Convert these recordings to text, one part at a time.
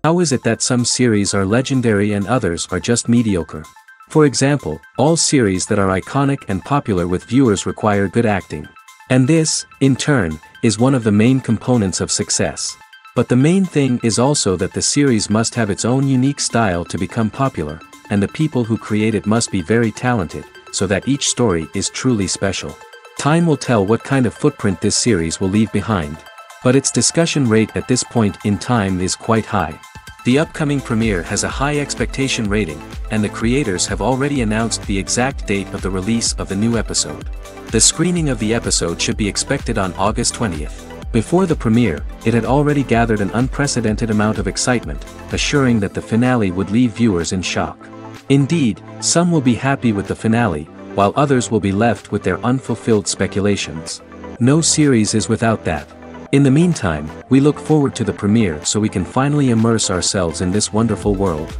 How is it that some series are legendary and others are just mediocre? For example, all series that are iconic and popular with viewers require good acting. And this, in turn, is one of the main components of success. But the main thing is also that the series must have its own unique style to become popular, and the people who create it must be very talented, so that each story is truly special. Time will tell what kind of footprint this series will leave behind. But its discussion rate at this point in time is quite high. The upcoming premiere has a high expectation rating, and the creators have already announced the exact date of the release of the new episode. The screening of the episode should be expected on August 20th. Before the premiere, it had already gathered an unprecedented amount of excitement, assuring that the finale would leave viewers in shock. Indeed, some will be happy with the finale, while others will be left with their unfulfilled speculations. No series is without that. In the meantime, we look forward to the premiere so we can finally immerse ourselves in this wonderful world.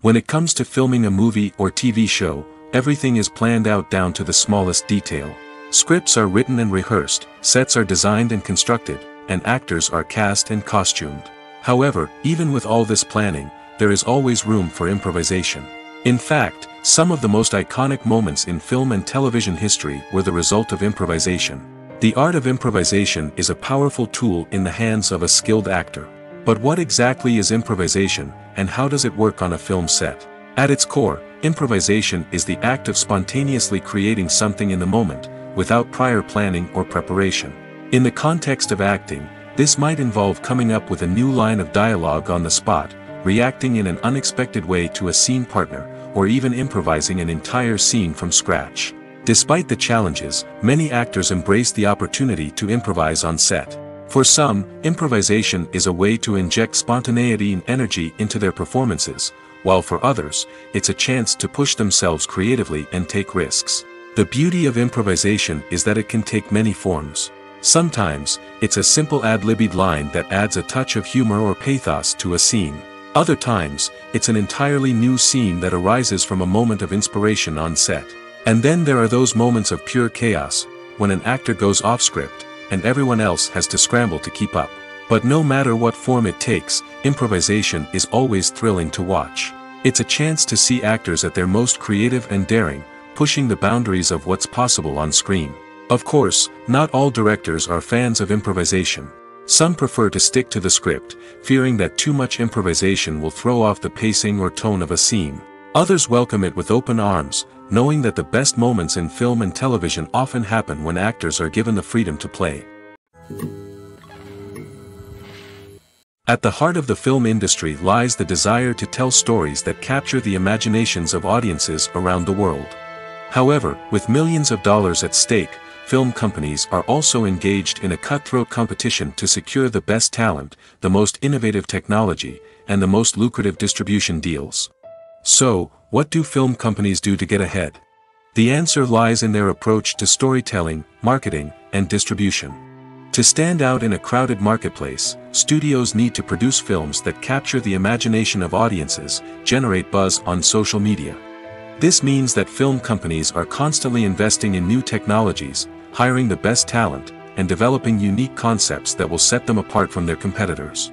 When it comes to filming a movie or TV show, everything is planned out down to the smallest detail. Scripts are written and rehearsed, sets are designed and constructed, and actors are cast and costumed. However, even with all this planning, there is always room for improvisation. In fact, some of the most iconic moments in film and television history were the result of improvisation. The art of improvisation is a powerful tool in the hands of a skilled actor. But what exactly is improvisation, and how does it work on a film set? At its core, improvisation is the act of spontaneously creating something in the moment, without prior planning or preparation. In the context of acting, this might involve coming up with a new line of dialogue on the spot, reacting in an unexpected way to a scene partner, or even improvising an entire scene from scratch. Despite the challenges, many actors embrace the opportunity to improvise on set. For some, improvisation is a way to inject spontaneity and energy into their performances, while for others, it's a chance to push themselves creatively and take risks. The beauty of improvisation is that it can take many forms. Sometimes, it's a simple ad-libbed line that adds a touch of humor or pathos to a scene. Other times, it's an entirely new scene that arises from a moment of inspiration on set. And then there are those moments of pure chaos, when an actor goes off script, and everyone else has to scramble to keep up. But no matter what form it takes, improvisation is always thrilling to watch. It's a chance to see actors at their most creative and daring, pushing the boundaries of what's possible on screen. Of course, not all directors are fans of improvisation. Some prefer to stick to the script, fearing that too much improvisation will throw off the pacing or tone of a scene. Others welcome it with open arms, knowing that the best moments in film and television often happen when actors are given the freedom to play. At the heart of the film industry lies the desire to tell stories that capture the imaginations of audiences around the world. However, with millions of dollars at stake, film companies are also engaged in a cutthroat competition to secure the best talent, the most innovative technology, and the most lucrative distribution deals. So, what do film companies do to get ahead? The answer lies in their approach to storytelling, marketing, and distribution. To stand out in a crowded marketplace, studios need to produce films that capture the imagination of audiences, generate buzz on social media. This means that film companies are constantly investing in new technologies, hiring the best talent, and developing unique concepts that will set them apart from their competitors.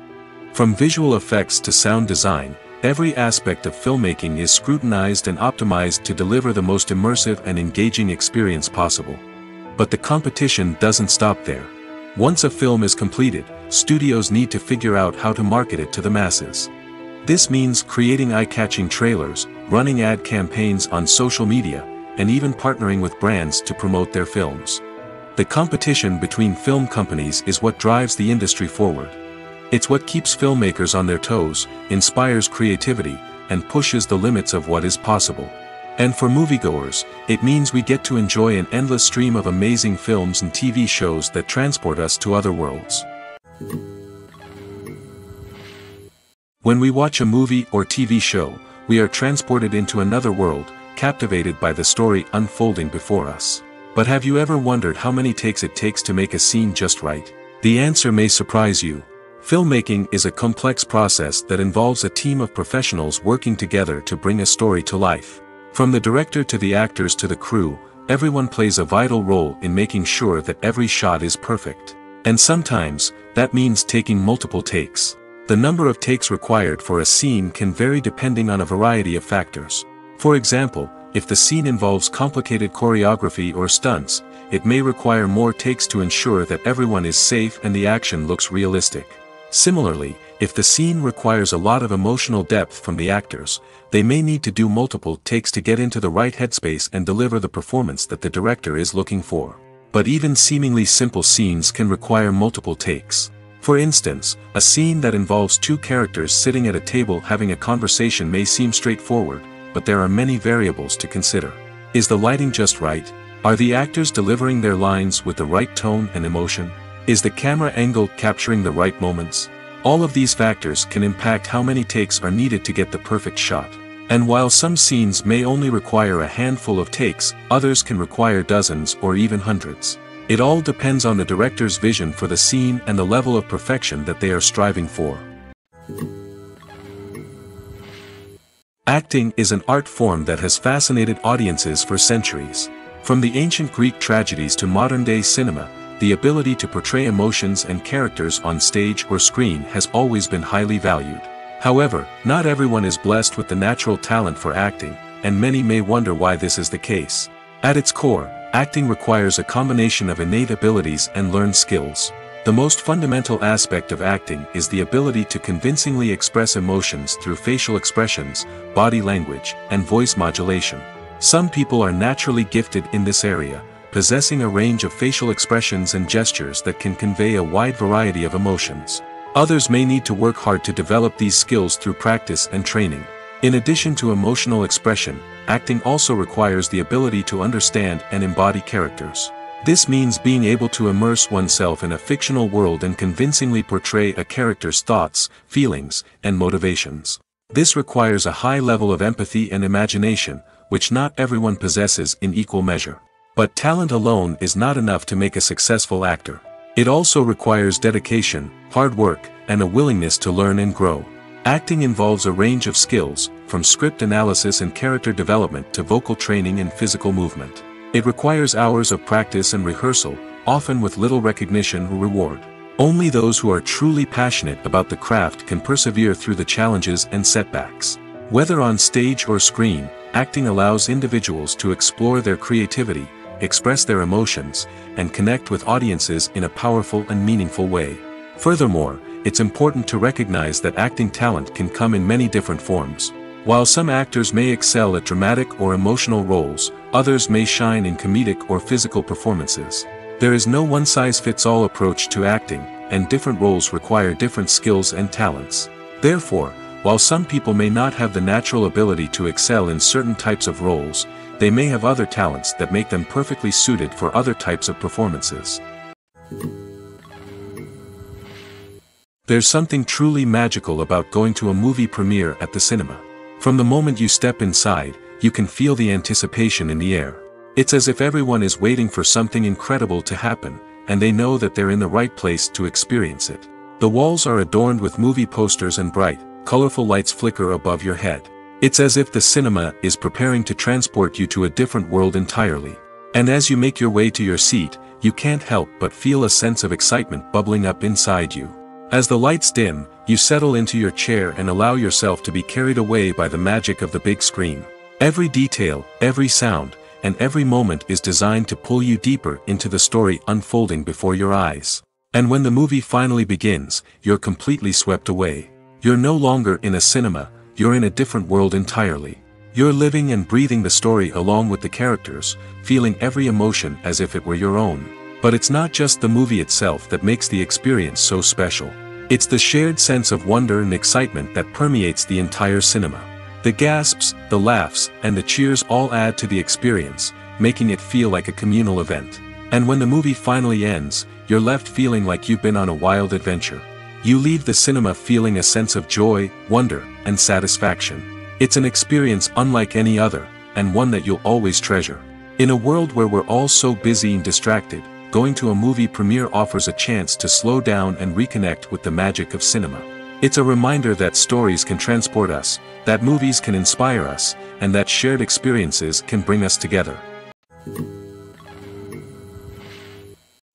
From visual effects to sound design, every aspect of filmmaking is scrutinized and optimized to deliver the most immersive and engaging experience possible. But the competition doesn't stop there. Once a film is completed, studios need to figure out how to market it to the masses. This means creating eye-catching trailers, running ad campaigns on social media, and even partnering with brands to promote their films. The competition between film companies is what drives the industry forward. It's what keeps filmmakers on their toes, inspires creativity, and pushes the limits of what is possible. And for moviegoers, it means we get to enjoy an endless stream of amazing films and TV shows that transport us to other worlds. When we watch a movie or TV show, we are transported into another world, captivated by the story unfolding before us. But have you ever wondered how many takes it takes to make a scene just right? The answer may surprise you. Filmmaking is a complex process that involves a team of professionals working together to bring a story to life. From the director to the actors to the crew, everyone plays a vital role in making sure that every shot is perfect. And sometimes, that means taking multiple takes. The number of takes required for a scene can vary depending on a variety of factors. For example, if the scene involves complicated choreography or stunts, it may require more takes to ensure that everyone is safe and the action looks realistic. Similarly, if the scene requires a lot of emotional depth from the actors, they may need to do multiple takes to get into the right headspace and deliver the performance that the director is looking for. But even seemingly simple scenes can require multiple takes. For instance, a scene that involves two characters sitting at a table having a conversation may seem straightforward, but there are many variables to consider. Is the lighting just right? Are the actors delivering their lines with the right tone and emotion? Is the camera angle capturing the right moments? All of these factors can impact how many takes are needed to get the perfect shot. And while some scenes may only require a handful of takes, others can require dozens or even hundreds. It all depends on the director's vision for the scene and the level of perfection that they are striving for. Acting is an art form that has fascinated audiences for centuries. From the ancient Greek tragedies to modern-day cinema, the ability to portray emotions and characters on stage or screen has always been highly valued. However, not everyone is blessed with the natural talent for acting, and many may wonder why this is the case. At its core, acting requires a combination of innate abilities and learned skills. The most fundamental aspect of acting is the ability to convincingly express emotions through facial expressions, body language, and voice modulation. Some people are naturally gifted in this area, possessing a range of facial expressions and gestures that can convey a wide variety of emotions. Others may need to work hard to develop these skills through practice and training. In addition to emotional expression, acting also requires the ability to understand and embody characters. This means being able to immerse oneself in a fictional world and convincingly portray a character's thoughts, feelings, and motivations. This requires a high level of empathy and imagination, which not everyone possesses in equal measure. But talent alone is not enough to make a successful actor. It also requires dedication, hard work, and a willingness to learn and grow. Acting involves a range of skills, from script analysis and character development to vocal training and physical movement. It requires hours of practice and rehearsal, often with little recognition or reward. Only those who are truly passionate about the craft can persevere through the challenges and setbacks. Whether on stage or screen, acting allows individuals to explore their creativity, express their emotions, and connect with audiences in a powerful and meaningful way. Furthermore, it's important to recognize that acting talent can come in many different forms. While some actors may excel at dramatic or emotional roles, others may shine in comedic or physical performances. There is no one-size-fits-all approach to acting, and different roles require different skills and talents. Therefore, while some people may not have the natural ability to excel in certain types of roles, they may have other talents that make them perfectly suited for other types of performances. There's something truly magical about going to a movie premiere at the cinema. From the moment you step inside, you can feel the anticipation in the air. It's as if everyone is waiting for something incredible to happen, and they know that they're in the right place to experience it. The walls are adorned with movie posters and bright, colorful lights flicker above your head. It's as if the cinema is preparing to transport you to a different world entirely. And as you make your way to your seat, you can't help but feel a sense of excitement bubbling up inside you. As the lights dim, you settle into your chair and allow yourself to be carried away by the magic of the big screen. Every detail, every sound, and every moment is designed to pull you deeper into the story unfolding before your eyes. And when the movie finally begins, you're completely swept away. You're no longer in a cinema, you're in a different world entirely. You're living and breathing the story along with the characters, feeling every emotion as if it were your own. But it's not just the movie itself that makes the experience so special. It's the shared sense of wonder and excitement that permeates the entire cinema. The gasps, the laughs, and the cheers all add to the experience, making it feel like a communal event. And when the movie finally ends, you're left feeling like you've been on a wild adventure. You leave the cinema feeling a sense of joy, wonder, and satisfaction. It's an experience unlike any other, and one that you'll always treasure. In a world where we're all so busy and distracted, going to a movie premiere offers a chance to slow down and reconnect with the magic of cinema. It's a reminder that stories can transport us, that movies can inspire us, and that shared experiences can bring us together.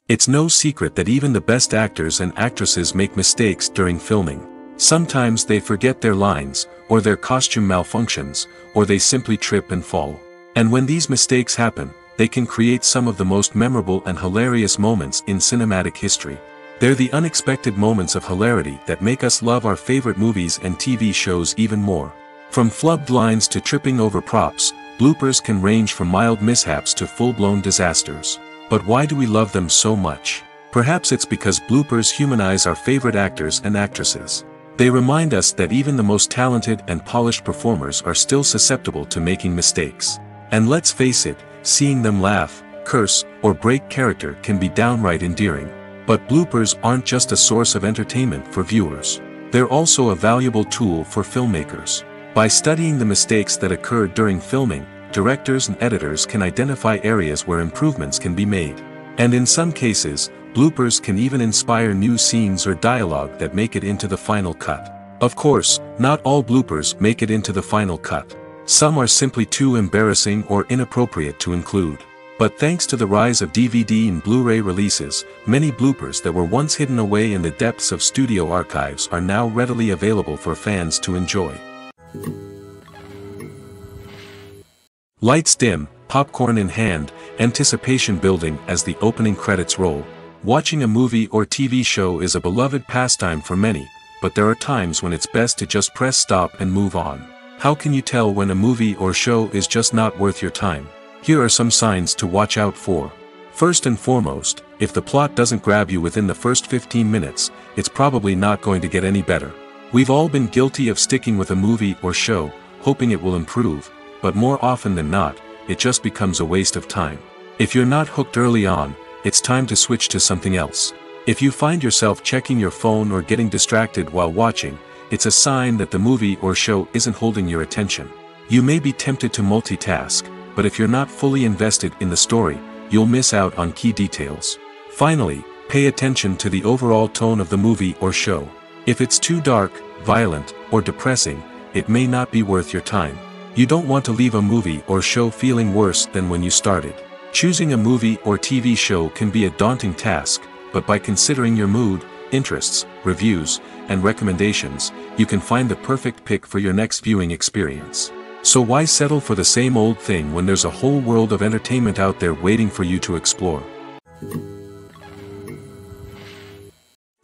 It's no secret that even the best actors and actresses make mistakes during filming. Sometimes they forget their lines, or their costume malfunctions, or they simply trip and fall. And when these mistakes happen, they can create some of the most memorable and hilarious moments in cinematic history. They're the unexpected moments of hilarity that make us love our favorite movies and TV shows even more. From flubbed lines to tripping over props, bloopers can range from mild mishaps to full-blown disasters. But why do we love them so much? Perhaps it's because bloopers humanize our favorite actors and actresses. They remind us that even the most talented and polished performers are still susceptible to making mistakes. And let's face it, seeing them laugh, curse, or break character can be downright endearing. But bloopers aren't just a source of entertainment for viewers. They're also a valuable tool for filmmakers. By studying the mistakes that occur during filming, directors and editors can identify areas where improvements can be made. And in some cases, bloopers can even inspire new scenes or dialogue that make it into the final cut. Of course, not all bloopers make it into the final cut. Some are simply too embarrassing or inappropriate to include. But thanks to the rise of DVD and Blu-ray releases, many bloopers that were once hidden away in the depths of studio archives are now readily available for fans to enjoy. Lights dim, popcorn in hand, anticipation building as the opening credits roll. Watching a movie or TV show is a beloved pastime for many, but there are times when it's best to just press stop and move on. How can you tell when a movie or show is just not worth your time? Here are some signs to watch out for. First and foremost, if the plot doesn't grab you within the first 15 minutes, it's probably not going to get any better. We've all been guilty of sticking with a movie or show, hoping it will improve, but more often than not, it just becomes a waste of time. If you're not hooked early on, it's time to switch to something else. If you find yourself checking your phone or getting distracted while watching, it's a sign that the movie or show isn't holding your attention. You may be tempted to multitask, but if you're not fully invested in the story, you'll miss out on key details. Finally, pay attention to the overall tone of the movie or show. If it's too dark, violent, or depressing, it may not be worth your time. You don't want to leave a movie or show feeling worse than when you started. Choosing a movie or TV show can be a daunting task, but by considering your mood, interests, reviews, and recommendations, you can find the perfect pick for your next viewing experience. So why settle for the same old thing when there's a whole world of entertainment out there waiting for you to explore?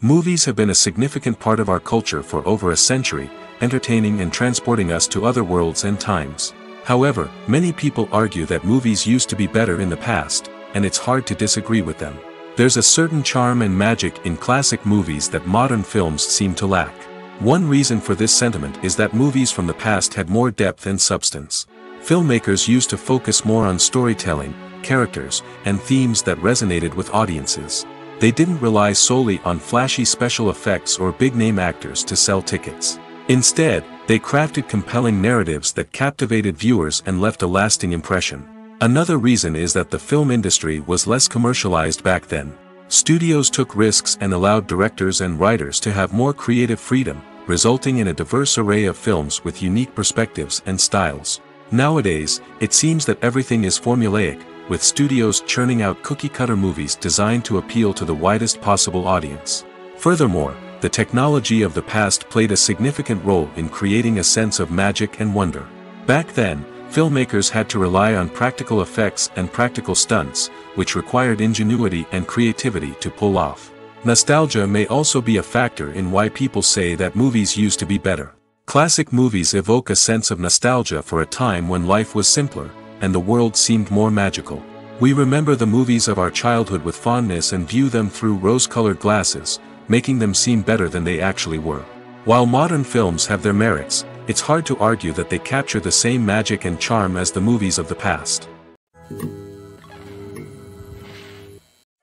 Movies have been a significant part of our culture for over a century, entertaining and transporting us to other worlds and times. However, many people argue that movies used to be better in the past, and it's hard to disagree with them. There's a certain charm and magic in classic movies that modern films seem to lack. One reason for this sentiment is that movies from the past had more depth and substance. Filmmakers used to focus more on storytelling, characters, and themes that resonated with audiences. They didn't rely solely on flashy special effects or big-name actors to sell tickets. Instead, they crafted compelling narratives that captivated viewers and left a lasting impression. Another reason is that the film industry was less commercialized back then. Studios took risks and allowed directors and writers to have more creative freedom, resulting in a diverse array of films with unique perspectives and styles. Nowadays, it seems that everything is formulaic, with studios churning out cookie-cutter movies designed to appeal to the widest possible audience. Furthermore, the technology of the past played a significant role in creating a sense of magic and wonder. Back then, filmmakers had to rely on practical effects and practical stunts, which required ingenuity and creativity to pull off. Nostalgia may also be a factor in why people say that movies used to be better. Classic movies evoke a sense of nostalgia for a time when life was simpler, and the world seemed more magical. We remember the movies of our childhood with fondness and view them through rose-colored glasses, making them seem better than they actually were. While modern films have their merits, it's hard to argue that they capture the same magic and charm as the movies of the past.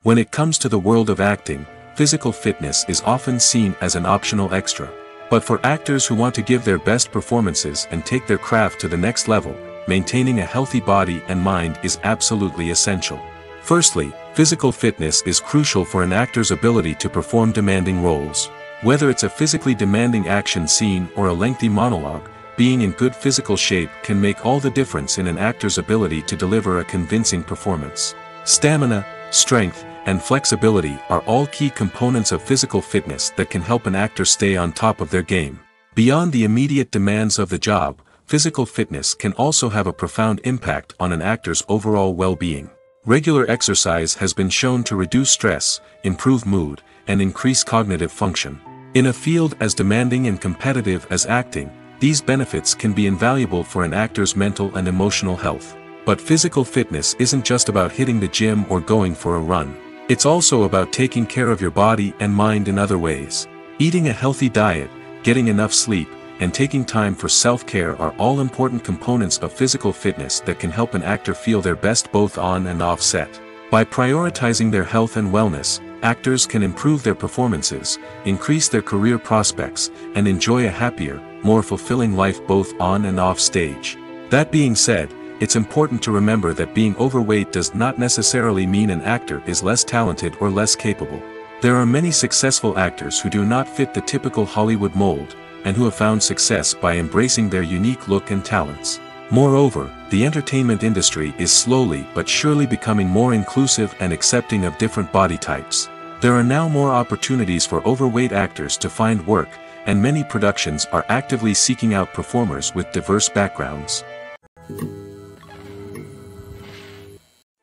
When it comes to the world of acting, physical fitness is often seen as an optional extra. But for actors who want to give their best performances and take their craft to the next level, maintaining a healthy body and mind is absolutely essential. Firstly, physical fitness is crucial for an actor's ability to perform demanding roles. Whether it's a physically demanding action scene or a lengthy monologue, being in good physical shape can make all the difference in an actor's ability to deliver a convincing performance. Stamina, strength, and flexibility are all key components of physical fitness that can help an actor stay on top of their game. Beyond the immediate demands of the job, physical fitness can also have a profound impact on an actor's overall well-being. Regular exercise has been shown to reduce stress, improve mood, and increase cognitive function. In a field as demanding and competitive as acting, these benefits can be invaluable for an actor's mental and emotional health. But physical fitness isn't just about hitting the gym or going for a run. It's also about taking care of your body and mind in other ways. Eating a healthy diet, getting enough sleep, and taking time for self-care are all important components of physical fitness that can help an actor feel their best both on and off set. By prioritizing their health and wellness, actors can improve their performances, increase their career prospects, and enjoy a happier, more fulfilling life both on and off stage. That being said, it's important to remember that being overweight does not necessarily mean an actor is less talented or less capable. There are many successful actors who do not fit the typical Hollywood mold, and who have found success by embracing their unique look and talents. Moreover, the entertainment industry is slowly but surely becoming more inclusive and accepting of different body types. There are now more opportunities for overweight actors to find work, and many productions are actively seeking out performers with diverse backgrounds.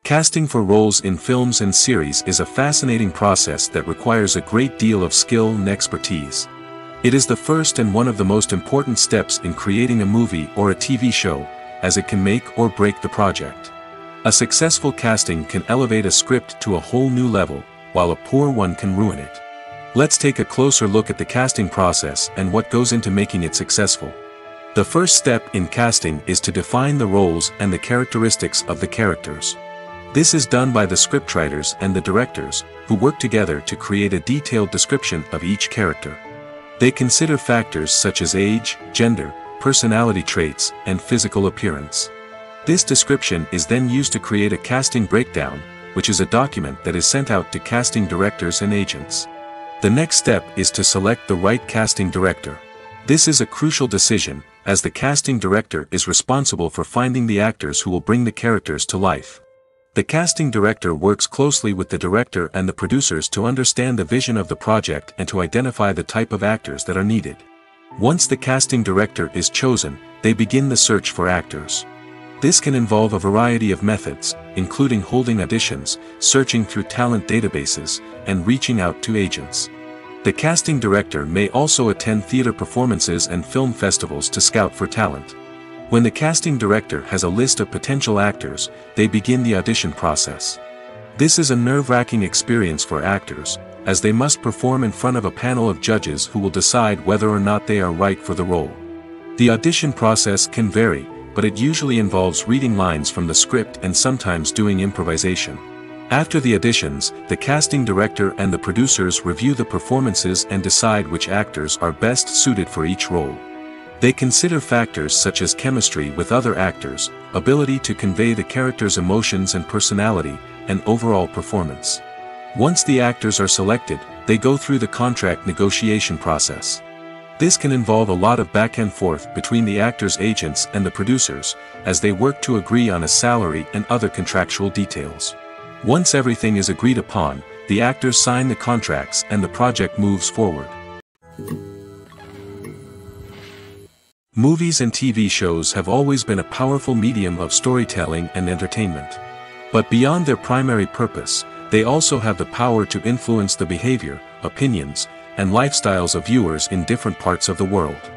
Casting for roles in films and series is a fascinating process that requires a great deal of skill and expertise. It is the first and one of the most important steps in creating a movie or a TV show, as it can make or break the project. A successful casting can elevate a script to a whole new level, while a poor one can ruin it. Let's take a closer look at the casting process and what goes into making it successful. The first step in casting is to define the roles and the characteristics of the characters. This is done by the scriptwriters and the directors, who work together to create a detailed description of each character. They consider factors such as age, gender, personality traits, and physical appearance. This description is then used to create a casting breakdown, which is a document that is sent out to casting directors and agents. The next step is to select the right casting director. This is a crucial decision, as the casting director is responsible for finding the actors who will bring the characters to life. The casting director works closely with the director and the producers to understand the vision of the project and to identify the type of actors that are needed. Once the casting director is chosen, they begin the search for actors. This can involve a variety of methods, including holding auditions, searching through talent databases, and reaching out to agents. The casting director may also attend theater performances and film festivals to scout for talent. When the casting director has a list of potential actors, they begin the audition process. This is a nerve-wracking experience for actors, as they must perform in front of a panel of judges who will decide whether or not they are right for the role. The audition process can vary, but it usually involves reading lines from the script and sometimes doing improvisation. After the auditions, the casting director and the producers review the performances and decide which actors are best suited for each role. They consider factors such as chemistry with other actors, ability to convey the character's emotions and personality, and overall performance. Once the actors are selected, they go through the contract negotiation process. This can involve a lot of back and forth between the actors' agents and the producers, as they work to agree on a salary and other contractual details. Once everything is agreed upon, the actors sign the contracts and the project moves forward. Movies and TV shows have always been a powerful medium of storytelling and entertainment. But beyond their primary purpose, they also have the power to influence the behavior, opinions, and lifestyles of viewers in different parts of the world.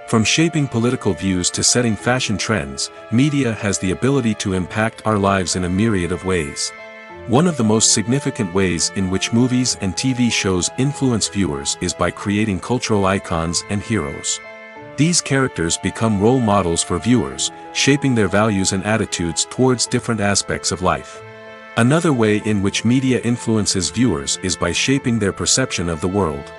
From shaping political views to setting fashion trends, media has the ability to impact our lives in a myriad of ways. One of the most significant ways in which movies and TV shows influence viewers is by creating cultural icons and heroes. These characters become role models for viewers, shaping their values and attitudes towards different aspects of life. Another way in which media influences viewers is by shaping their perception of the world.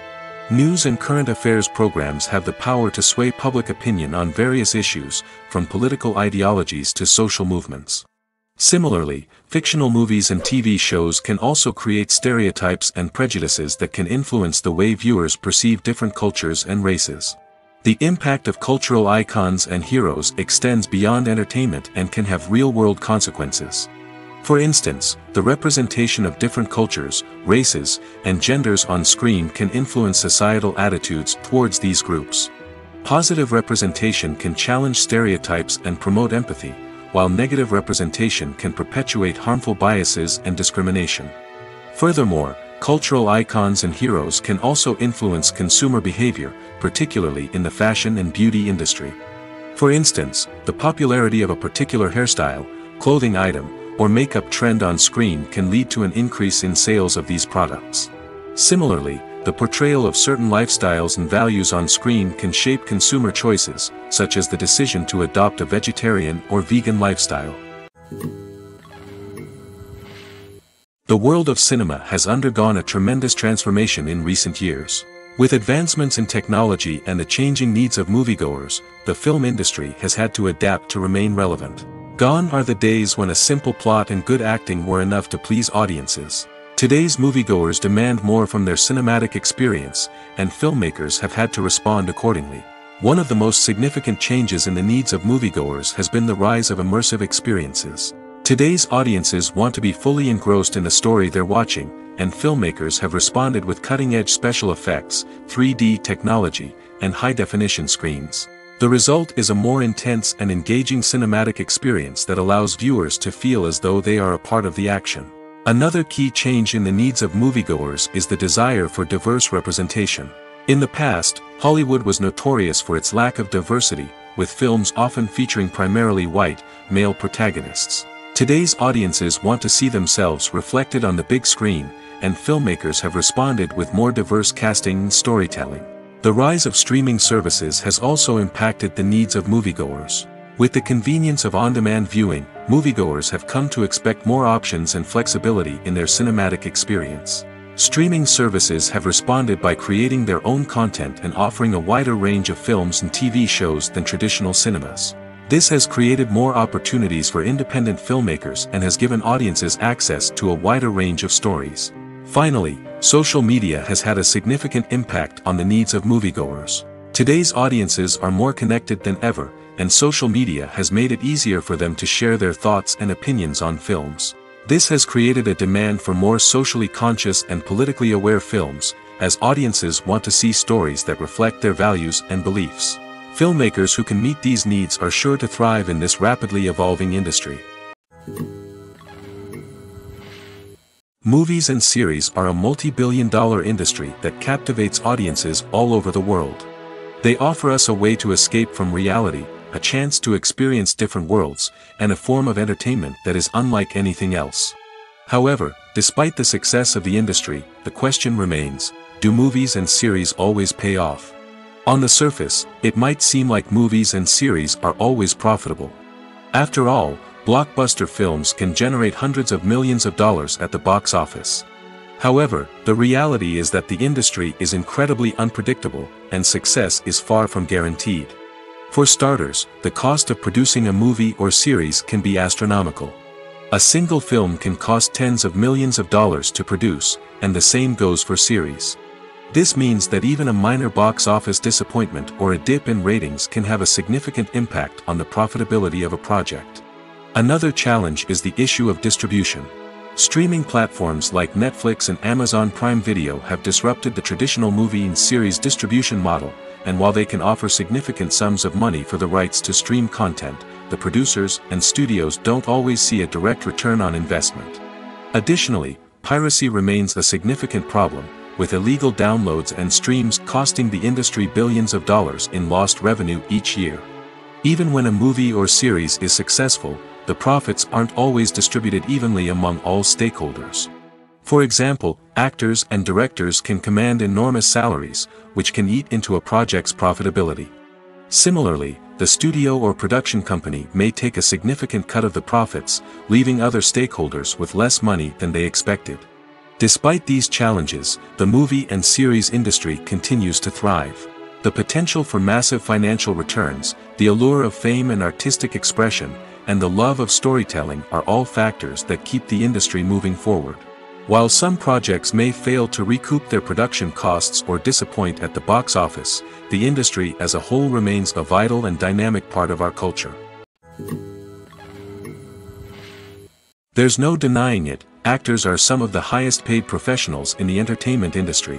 News and current affairs programs have the power to sway public opinion on various issues, from political ideologies to social movements. Similarly, fictional movies and TV shows can also create stereotypes and prejudices that can influence the way viewers perceive different cultures and races. The impact of cultural icons and heroes extends beyond entertainment and can have real-world consequences. For instance, the representation of different cultures, races, and genders on screen can influence societal attitudes towards these groups. Positive representation can challenge stereotypes and promote empathy, while negative representation can perpetuate harmful biases and discrimination. Furthermore, cultural icons and heroes can also influence consumer behavior, particularly in the fashion and beauty industry. For instance, the popularity of a particular hairstyle, clothing item, or makeup trend on screen can lead to an increase in sales of these products. Similarly, the portrayal of certain lifestyles and values on screen can shape consumer choices, such as the decision to adopt a vegetarian or vegan lifestyle. The world of cinema has undergone a tremendous transformation in recent years. With advancements in technology and the changing needs of moviegoers, the film industry has had to adapt to remain relevant. Gone are the days when a simple plot and good acting were enough to please audiences. Today's moviegoers demand more from their cinematic experience, and filmmakers have had to respond accordingly. One of the most significant changes in the needs of moviegoers has been the rise of immersive experiences. Today's audiences want to be fully engrossed in the story they're watching, and filmmakers have responded with cutting-edge special effects, 3D technology, and high-definition screens. The result is a more intense and engaging cinematic experience that allows viewers to feel as though they are a part of the action. Another key change in the needs of moviegoers is the desire for diverse representation. In the past, Hollywood was notorious for its lack of diversity, with films often featuring primarily white, male protagonists. Today's audiences want to see themselves reflected on the big screen, and filmmakers have responded with more diverse casting and storytelling. The rise of streaming services has also impacted the needs of moviegoers. With the convenience of on-demand viewing, moviegoers have come to expect more options and flexibility in their cinematic experience. Streaming services have responded by creating their own content and offering a wider range of films and TV shows than traditional cinemas. This has created more opportunities for independent filmmakers and has given audiences access to a wider range of stories. Finally, social media has had a significant impact on the needs of moviegoers. Today's audiences are more connected than ever, and social media has made it easier for them to share their thoughts and opinions on films. This has created a demand for more socially conscious and politically aware films, as audiences want to see stories that reflect their values and beliefs. Filmmakers who can meet these needs are sure to thrive in this rapidly evolving industry. Movies and series are a multi-billion-dollar industry that captivates audiences all over the world. They offer us a way to escape from reality, a chance to experience different worlds, and a form of entertainment that is unlike anything else. However, despite the success of the industry, the question remains, do movies and series always pay off? On the surface, it might seem like movies and series are always profitable. After all, blockbuster films can generate hundreds of millions of dollars at the box office. However, the reality is that the industry is incredibly unpredictable, and success is far from guaranteed. For starters, the cost of producing a movie or series can be astronomical. A single film can cost tens of millions of dollars to produce, and the same goes for series. This means that even a minor box office disappointment or a dip in ratings can have a significant impact on the profitability of a project. Another challenge is the issue of distribution. Streaming platforms like Netflix and Amazon Prime Video have disrupted the traditional movie and series distribution model, and while they can offer significant sums of money for the rights to stream content, the producers and studios don't always see a direct return on investment. Additionally, piracy remains a significant problem, with illegal downloads and streams costing the industry billions of dollars in lost revenue each year. Even when a movie or series is successful, the profits aren't always distributed evenly among all stakeholders. For example, actors and directors can command enormous salaries, which can eat into a project's profitability. Similarly, the studio or production company may take a significant cut of the profits, leaving other stakeholders with less money than they expected. Despite these challenges, the movie and series industry continues to thrive. The potential for massive financial returns, the allure of fame and artistic expression, and the love of storytelling are all factors that keep the industry moving forward. While some projects may fail to recoup their production costs or disappoint at the box office, the industry as a whole remains a vital and dynamic part of our culture. There's no denying it, actors are some of the highest paid professionals in the entertainment industry.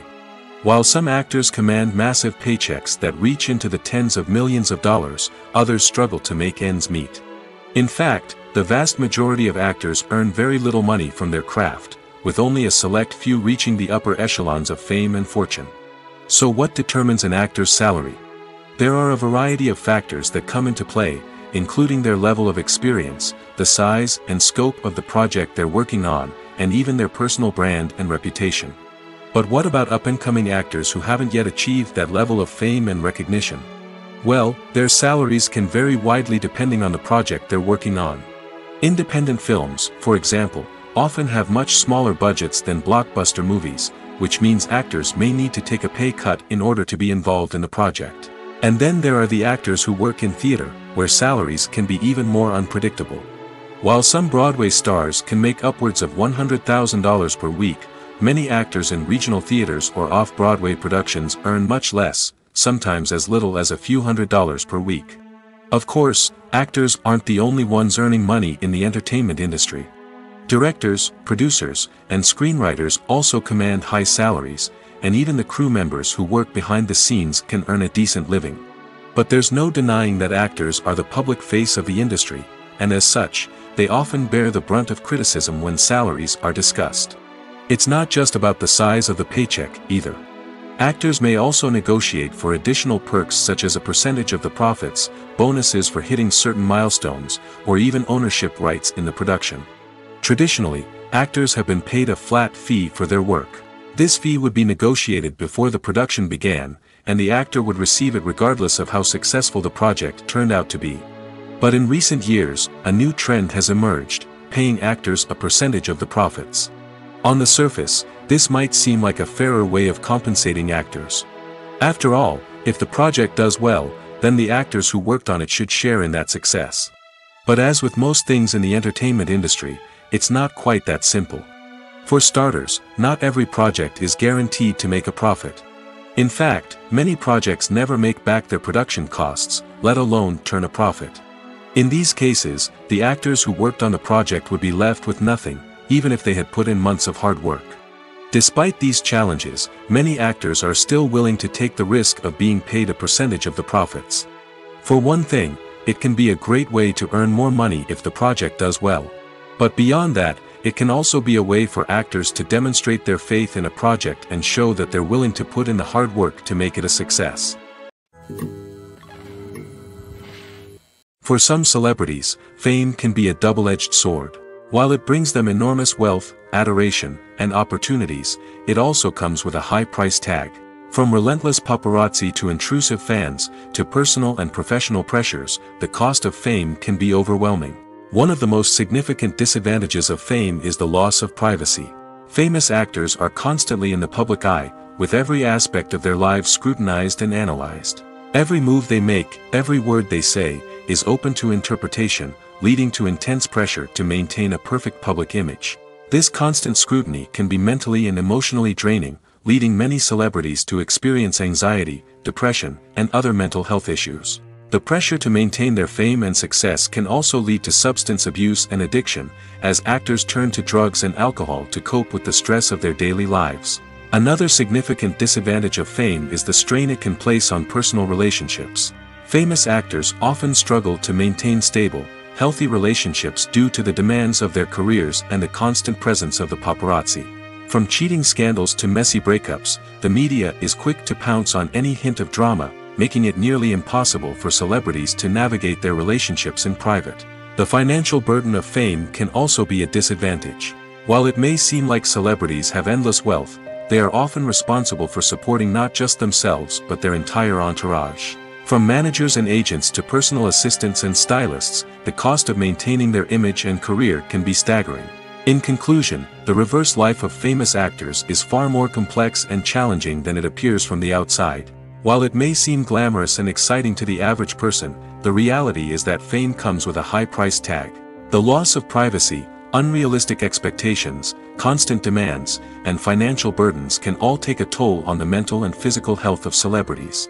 While some actors command massive paychecks that reach into the tens of millions of dollars, others struggle to make ends meet. In fact, the vast majority of actors earn very little money from their craft, with only a select few reaching the upper echelons of fame and fortune. So what determines an actor's salary? There are a variety of factors that come into play, including their level of experience, the size and scope of the project they're working on, and even their personal brand and reputation. But what about up-and-coming actors who haven't yet achieved that level of fame and recognition? Well, their salaries can vary widely depending on the project they're working on. Independent films, for example, often have much smaller budgets than blockbuster movies, which means actors may need to take a pay cut in order to be involved in the project. And then there are the actors who work in theater, where salaries can be even more unpredictable. While some Broadway stars can make upwards of $100,000 per week, many actors in regional theaters or off-Broadway productions earn much less, sometimes as little as a few $100s per week. Of course, actors aren't the only ones earning money in the entertainment industry. Directors, producers, and screenwriters also command high salaries, and even the crew members who work behind the scenes can earn a decent living. But there's no denying that actors are the public face of the industry, and as such, they often bear the brunt of criticism when salaries are discussed. It's not just about the size of the paycheck, either. Actors may also negotiate for additional perks such as a percentage of the profits, bonuses for hitting certain milestones, or even ownership rights in the production. Traditionally, actors have been paid a flat fee for their work. This fee would be negotiated before the production began, and the actor would receive it regardless of how successful the project turned out to be. But in recent years, a new trend has emerged, paying actors a percentage of the profits. On the surface, this might seem like a fairer way of compensating actors. After all, if the project does well, then the actors who worked on it should share in that success. But as with most things in the entertainment industry, it's not quite that simple. For starters, not every project is guaranteed to make a profit. In fact, many projects never make back their production costs, let alone turn a profit. In these cases, the actors who worked on the project would be left with nothing, even if they had put in months of hard work. Despite these challenges, many actors are still willing to take the risk of being paid a percentage of the profits. For one thing, it can be a great way to earn more money if the project does well. But beyond that, it can also be a way for actors to demonstrate their faith in a project and show that they're willing to put in the hard work to make it a success. For some celebrities, fame can be a double-edged sword. While it brings them enormous wealth, adoration, and opportunities, it also comes with a high price tag. From relentless paparazzi to intrusive fans, to personal and professional pressures, the cost of fame can be overwhelming. One of the most significant disadvantages of fame is the loss of privacy. Famous actors are constantly in the public eye, with every aspect of their lives scrutinized and analyzed. Every move they make, every word they say, is open to interpretation, leading to intense pressure to maintain a perfect public image. This constant scrutiny can be mentally and emotionally draining, leading many celebrities to experience anxiety, depression, and other mental health issues. The pressure to maintain their fame and success can also lead to substance abuse and addiction, as actors turn to drugs and alcohol to cope with the stress of their daily lives. Another significant disadvantage of fame is the strain it can place on personal relationships. Famous actors often struggle to maintain stable, healthy relationships due to the demands of their careers and the constant presence of the paparazzi. From cheating scandals to messy breakups, the media is quick to pounce on any hint of drama, making it nearly impossible for celebrities to navigate their relationships in private. The financial burden of fame can also be a disadvantage. While it may seem like celebrities have endless wealth, they are often responsible for supporting not just themselves but their entire entourage. From managers and agents to personal assistants and stylists, the cost of maintaining their image and career can be staggering. In conclusion, the reverse life of famous actors is far more complex and challenging than it appears from the outside. While it may seem glamorous and exciting to the average person, the reality is that fame comes with a high price tag. The loss of privacy, unrealistic expectations, constant demands, and financial burdens can all take a toll on the mental and physical health of celebrities.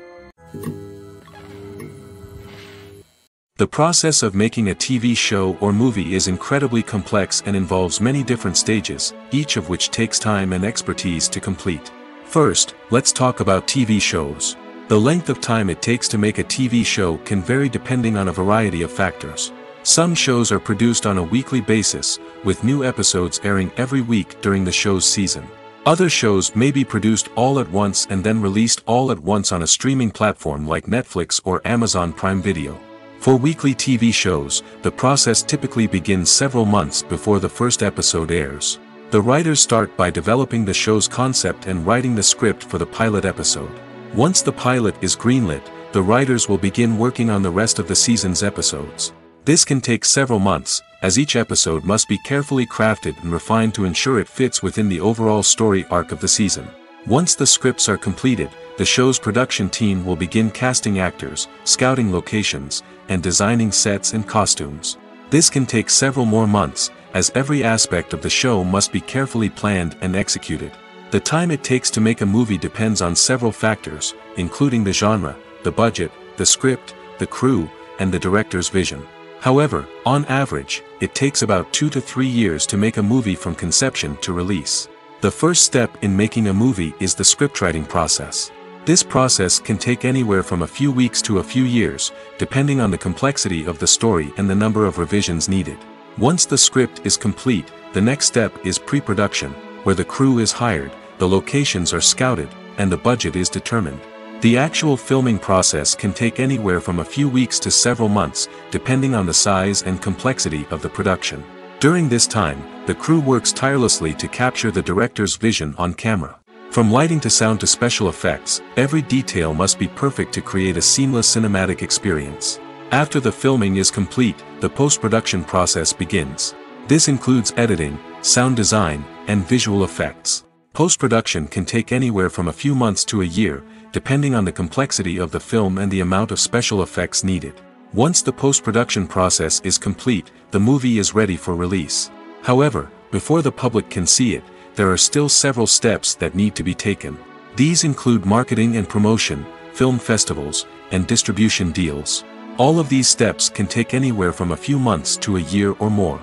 The process of making a TV show or movie is incredibly complex and involves many different stages, each of which takes time and expertise to complete. First, let's talk about TV shows. The length of time it takes to make a TV show can vary depending on a variety of factors. Some shows are produced on a weekly basis, with new episodes airing every week during the show's season. Other shows may be produced all at once and then released all at once on a streaming platform like Netflix or Amazon Prime Video. For weekly TV shows, the process typically begins several months before the first episode airs. The writers start by developing the show's concept and writing the script for the pilot episode. Once the pilot is greenlit, the writers will begin working on the rest of the season's episodes. This can take several months, as each episode must be carefully crafted and refined to ensure it fits within the overall story arc of the season. Once the scripts are completed, the show's production team will begin casting actors, scouting locations, and designing sets and costumes. This can take several more months, as every aspect of the show must be carefully planned and executed. The time it takes to make a movie depends on several factors, including the genre, the budget, the script, the crew, and the director's vision. However, on average, it takes about 2 to 3 years to make a movie from conception to release. The first step in making a movie is the scriptwriting process. This process can take anywhere from a few weeks to a few years, depending on the complexity of the story and the number of revisions needed. Once the script is complete, the next step is pre-production, where the crew is hired, the locations are scouted, and the budget is determined. The actual filming process can take anywhere from a few weeks to several months, depending on the size and complexity of the production. During this time, the crew works tirelessly to capture the director's vision on camera. From lighting to sound to special effects, every detail must be perfect to create a seamless cinematic experience. After the filming is complete, the post-production process begins. This includes editing, sound design, and visual effects. Post-production can take anywhere from a few months to a year, depending on the complexity of the film and the amount of special effects needed. Once the post-production process is complete, the movie is ready for release. However, before the public can see it, there are still several steps that need to be taken. These include marketing and promotion, film festivals, and distribution deals. All of these steps can take anywhere from a few months to a year or more.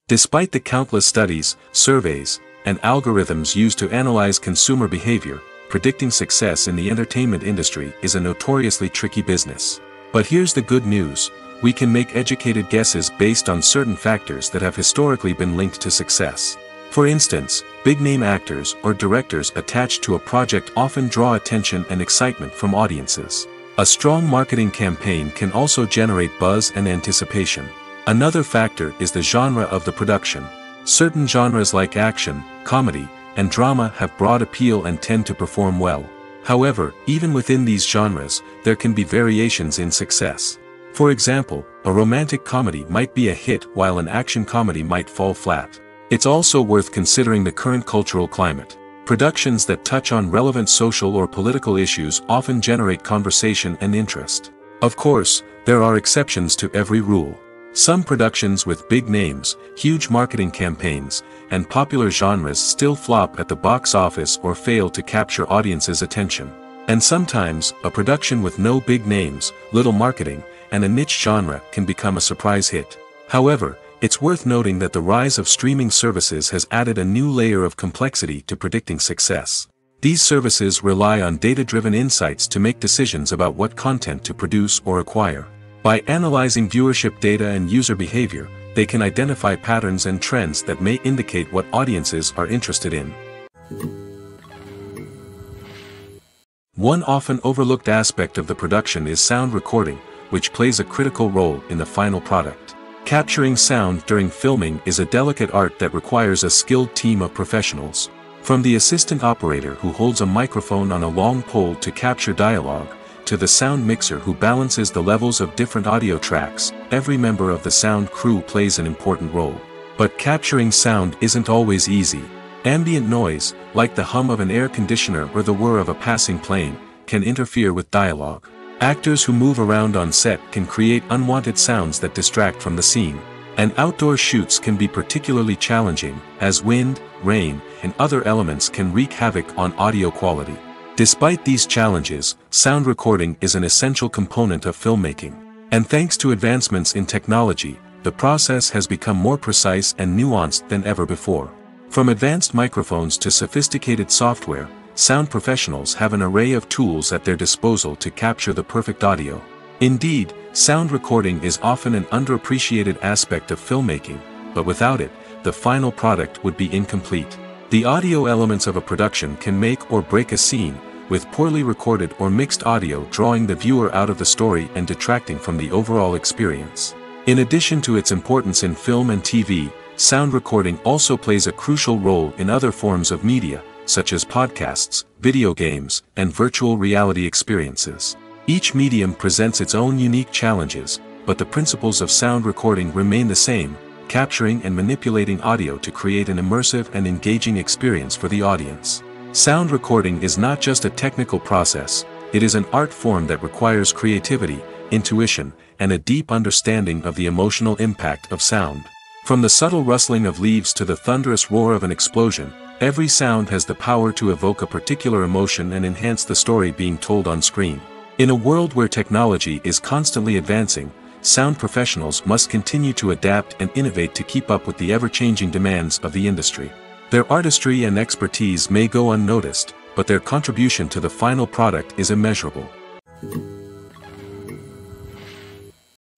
Despite the countless studies, surveys, and algorithms used to analyze consumer behavior, predicting success in the entertainment industry is a notoriously tricky business. But here's the good news: we can make educated guesses based on certain factors that have historically been linked to success. For instance, big-name actors or directors attached to a project often draw attention and excitement from audiences. A strong marketing campaign can also generate buzz and anticipation. Another factor is the genre of the production. Certain genres like action, comedy, and drama have broad appeal and tend to perform well. However, even within these genres, there can be variations in success. For example, a romantic comedy might be a hit while an action comedy might fall flat. It's also worth considering the current cultural climate. Productions that touch on relevant social or political issues often generate conversation and interest. Of course, there are exceptions to every rule. Some productions with big names, huge marketing campaigns, and popular genres still flop at the box office or fail to capture audiences' attention. And sometimes, a production with no big names, little marketing, and a niche genre can become a surprise hit. However, it's worth noting that the rise of streaming services has added a new layer of complexity to predicting success. These services rely on data-driven insights to make decisions about what content to produce or acquire. By analyzing viewership data and user behavior, they can identify patterns and trends that may indicate what audiences are interested in. One often overlooked aspect of the production is sound recording, which plays a critical role in the final product. Capturing sound during filming is a delicate art that requires a skilled team of professionals. From the assistant operator who holds a microphone on a long pole to capture dialogue, to the sound mixer who balances the levels of different audio tracks, every member of the sound crew plays an important role. But capturing sound isn't always easy. Ambient noise, like the hum of an air conditioner or the whir of a passing plane, can interfere with dialogue. Actors who move around on set can create unwanted sounds that distract from the scene. And outdoor shoots can be particularly challenging, as wind, rain, and other elements can wreak havoc on audio quality. Despite these challenges, sound recording is an essential component of filmmaking. And thanks to advancements in technology, the process has become more precise and nuanced than ever before. From advanced microphones to sophisticated software, sound professionals have an array of tools at their disposal to capture the perfect audio. Indeed, sound recording is often an underappreciated aspect of filmmaking, but without it, the final product would be incomplete. The audio elements of a production can make or break a scene, with poorly recorded or mixed audio drawing the viewer out of the story and detracting from the overall experience. In addition to its importance in film and TV, sound recording also plays a crucial role in other forms of media, such as podcasts, video games, and virtual reality experiences. Each medium presents its own unique challenges, but the principles of sound recording remain the same, capturing and manipulating audio to create an immersive and engaging experience for the audience. Sound recording is not just a technical process, it is an art form that requires creativity, intuition, and a deep understanding of the emotional impact of sound. From the subtle rustling of leaves to the thunderous roar of an explosion, every sound has the power to evoke a particular emotion and enhance the story being told on screen. In a world where technology is constantly advancing, sound professionals must continue to adapt and innovate to keep up with the ever-changing demands of the industry. Their artistry and expertise may go unnoticed, but their contribution to the final product is immeasurable.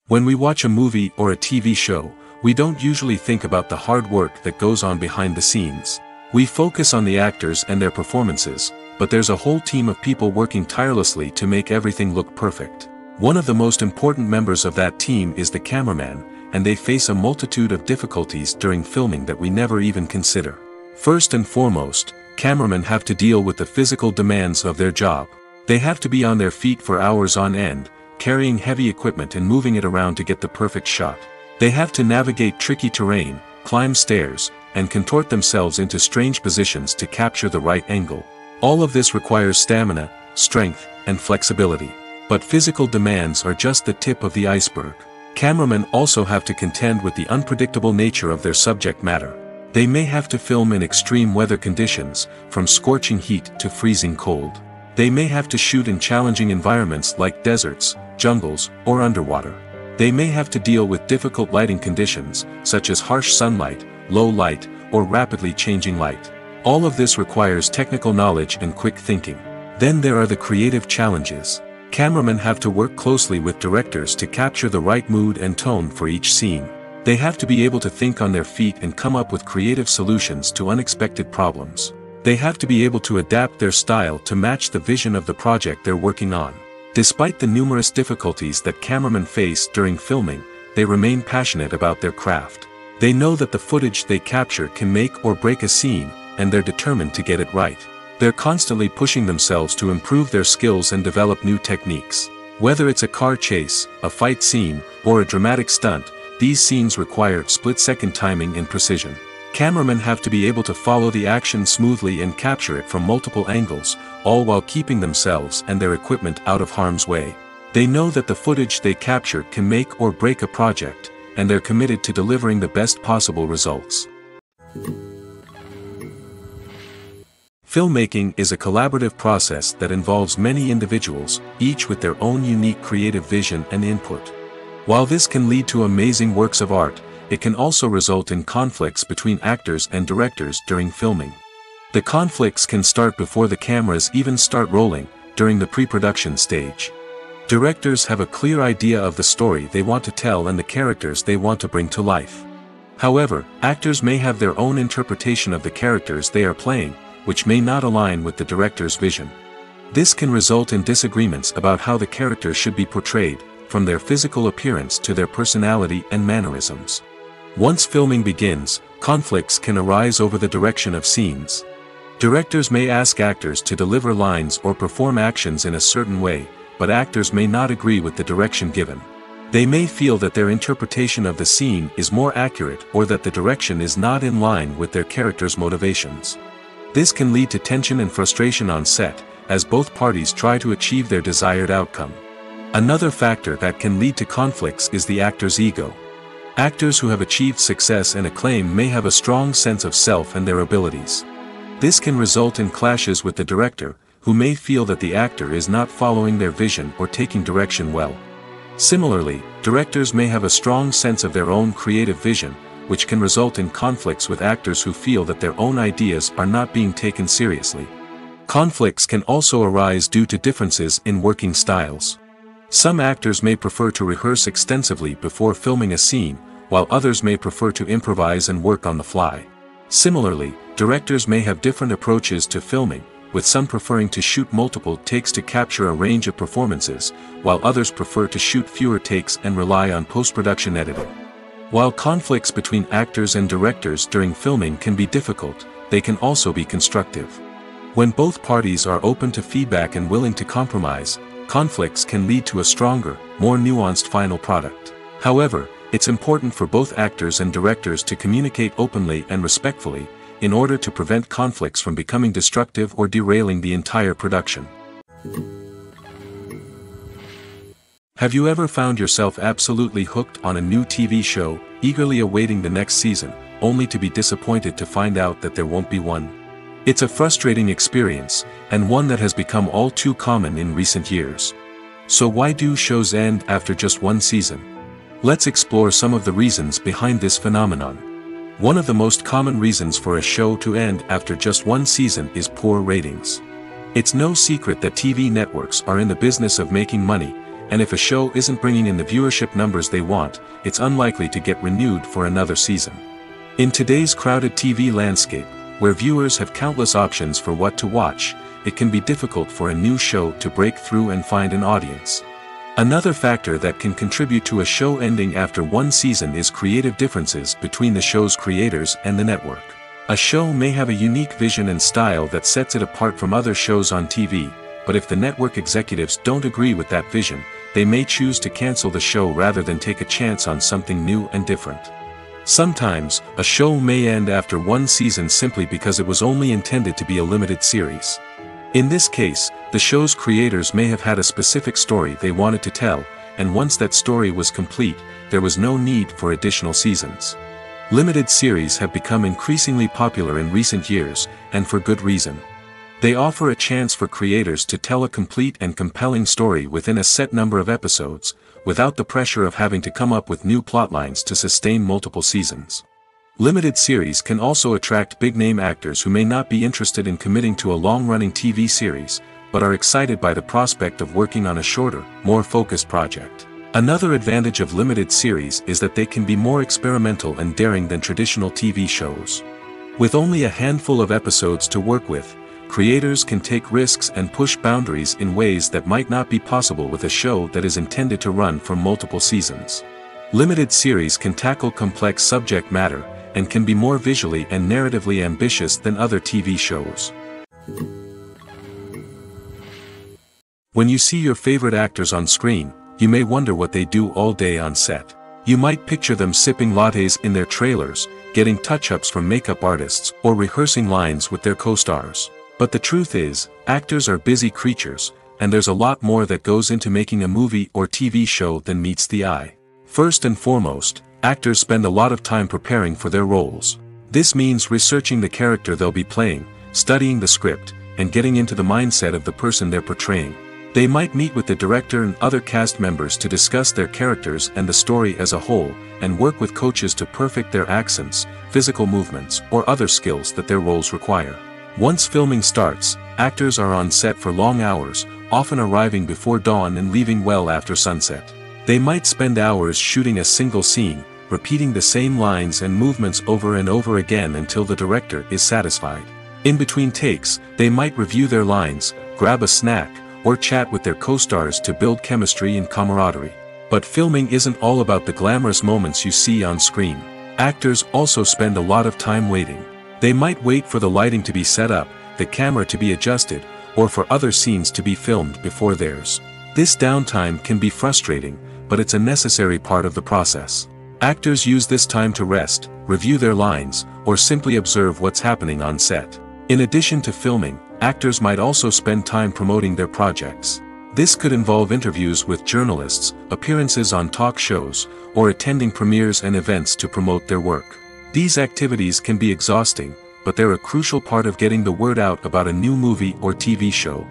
When we watch a movie or a TV show, we don't usually think about the hard work that goes on behind the scenes. We focus on the actors and their performances, but there's a whole team of people working tirelessly to make everything look perfect. One of the most important members of that team is the cameraman, and they face a multitude of difficulties during filming that we never even consider. First and foremost, cameramen have to deal with the physical demands of their job. They have to be on their feet for hours on end, carrying heavy equipment and moving it around to get the perfect shot. They have to navigate tricky terrain, climb stairs, and contort themselves into strange positions to capture the right angle. All of this requires stamina, strength, and flexibility. But physical demands are just the tip of the iceberg. Cameramen also have to contend with the unpredictable nature of their subject matter. They may have to film in extreme weather conditions, from scorching heat to freezing cold. They may have to shoot in challenging environments like deserts, jungles, or underwater. They may have to deal with difficult lighting conditions, such as harsh sunlight, low light, or rapidly changing light. All of this requires technical knowledge and quick thinking. Then there are the creative challenges. Cameramen have to work closely with directors to capture the right mood and tone for each scene. They have to be able to think on their feet and come up with creative solutions to unexpected problems. They have to be able to adapt their style to match the vision of the project they're working on. Despite the numerous difficulties that cameramen face during filming, they remain passionate about their craft. They know that the footage they capture can make or break a scene, and they're determined to get it right. They're constantly pushing themselves to improve their skills and develop new techniques. Whether it's a car chase, a fight scene, or a dramatic stunt, these scenes require split-second timing and precision. Cameramen have to be able to follow the action smoothly and capture it from multiple angles, all while keeping themselves and their equipment out of harm's way. They know that the footage they capture can make or break a project, and they're committed to delivering the best possible results. Filmmaking is a collaborative process that involves many individuals, each with their own unique creative vision and input. While this can lead to amazing works of art, it can also result in conflicts between actors and directors during filming. The conflicts can start before the cameras even start rolling, during the pre-production stage. Directors have a clear idea of the story they want to tell and the characters they want to bring to life. However, actors may have their own interpretation of the characters they are playing, which may not align with the director's vision. This can result in disagreements about how the characters should be portrayed, from their physical appearance to their personality and mannerisms. Once filming begins, conflicts can arise over the direction of scenes. Directors may ask actors to deliver lines or perform actions in a certain way, but actors may not agree with the direction given. They may feel that their interpretation of the scene is more accurate or that the direction is not in line with their character's motivations. This can lead to tension and frustration on set, as both parties try to achieve their desired outcome. Another factor that can lead to conflicts is the actor's ego. Actors who have achieved success and acclaim may have a strong sense of self and their abilities. This can result in clashes with the director, who may feel that the actor is not following their vision or taking direction well. Similarly, directors may have a strong sense of their own creative vision, which can result in conflicts with actors who feel that their own ideas are not being taken seriously. Conflicts can also arise due to differences in working styles. Some actors may prefer to rehearse extensively before filming a scene, while others may prefer to improvise and work on the fly. Similarly, directors may have different approaches to filming, with some preferring to shoot multiple takes to capture a range of performances, while others prefer to shoot fewer takes and rely on post-production editing. While conflicts between actors and directors during filming can be difficult, they can also be constructive. When both parties are open to feedback and willing to compromise, conflicts can lead to a stronger, more nuanced final product. However, it's important for both actors and directors to communicate openly and respectfully, in order to prevent conflicts from becoming destructive or derailing the entire production. Have you ever found yourself absolutely hooked on a new TV show, eagerly awaiting the next season, only to be disappointed to find out that there won't be one? It's a frustrating experience, and one that has become all too common in recent years. So why do shows end after just one season? Let's explore some of the reasons behind this phenomenon. One of the most common reasons for a show to end after just one season is poor ratings. It's no secret that TV networks are in the business of making money, and if a show isn't bringing in the viewership numbers they want, it's unlikely to get renewed for another season. In today's crowded TV landscape, where viewers have countless options for what to watch, it can be difficult for a new show to break through and find an audience. Another factor that can contribute to a show ending after one season is creative differences between the show's creators and the network. A show may have a unique vision and style that sets it apart from other shows on TV, but if the network executives don't agree with that vision, they may choose to cancel the show rather than take a chance on something new and different. Sometimes, a show may end after one season simply because it was only intended to be a limited series. In this case, the show's creators may have had a specific story they wanted to tell, and once that story was complete, there was no need for additional seasons. Limited series have become increasingly popular in recent years, and for good reason. They offer a chance for creators to tell a complete and compelling story within a set number of episodes, without the pressure of having to come up with new plotlines to sustain multiple seasons. Limited series can also attract big-name actors who may not be interested in committing to a long-running TV series, but are excited by the prospect of working on a shorter, more focused project. Another advantage of limited series is that they can be more experimental and daring than traditional TV shows. With only a handful of episodes to work with, creators can take risks and push boundaries in ways that might not be possible with a show that is intended to run for multiple seasons. Limited series can tackle complex subject matter, and can be more visually and narratively ambitious than other TV shows. When you see your favorite actors on screen, you may wonder what they do all day on set. You might picture them sipping lattes in their trailers, getting touch-ups from makeup artists, or rehearsing lines with their co-stars. But the truth is, actors are busy creatures, and there's a lot more that goes into making a movie or TV show than meets the eye. First and foremost, actors spend a lot of time preparing for their roles. This means researching the character they'll be playing, studying the script, and getting into the mindset of the person they're portraying. They might meet with the director and other cast members to discuss their characters and the story as a whole, and work with coaches to perfect their accents, physical movements, or other skills that their roles require. Once filming starts, actors are on set for long hours, often arriving before dawn and leaving well after sunset. They might spend hours shooting a single scene, repeating the same lines and movements over and over again until the director is satisfied. In between takes, they might review their lines, grab a snack, or chat with their co-stars to build chemistry and camaraderie. But filming isn't all about the glamorous moments you see on screen. Actors also spend a lot of time waiting. They might wait for the lighting to be set up, the camera to be adjusted, or for other scenes to be filmed before theirs. This downtime can be frustrating, but it's a necessary part of the process. Actors use this time to rest, review their lines, or simply observe what's happening on set. In addition to filming, actors might also spend time promoting their projects. This could involve interviews with journalists, appearances on talk shows, or attending premieres and events to promote their work. These activities can be exhausting, but they're a crucial part of getting the word out about a new movie or TV show.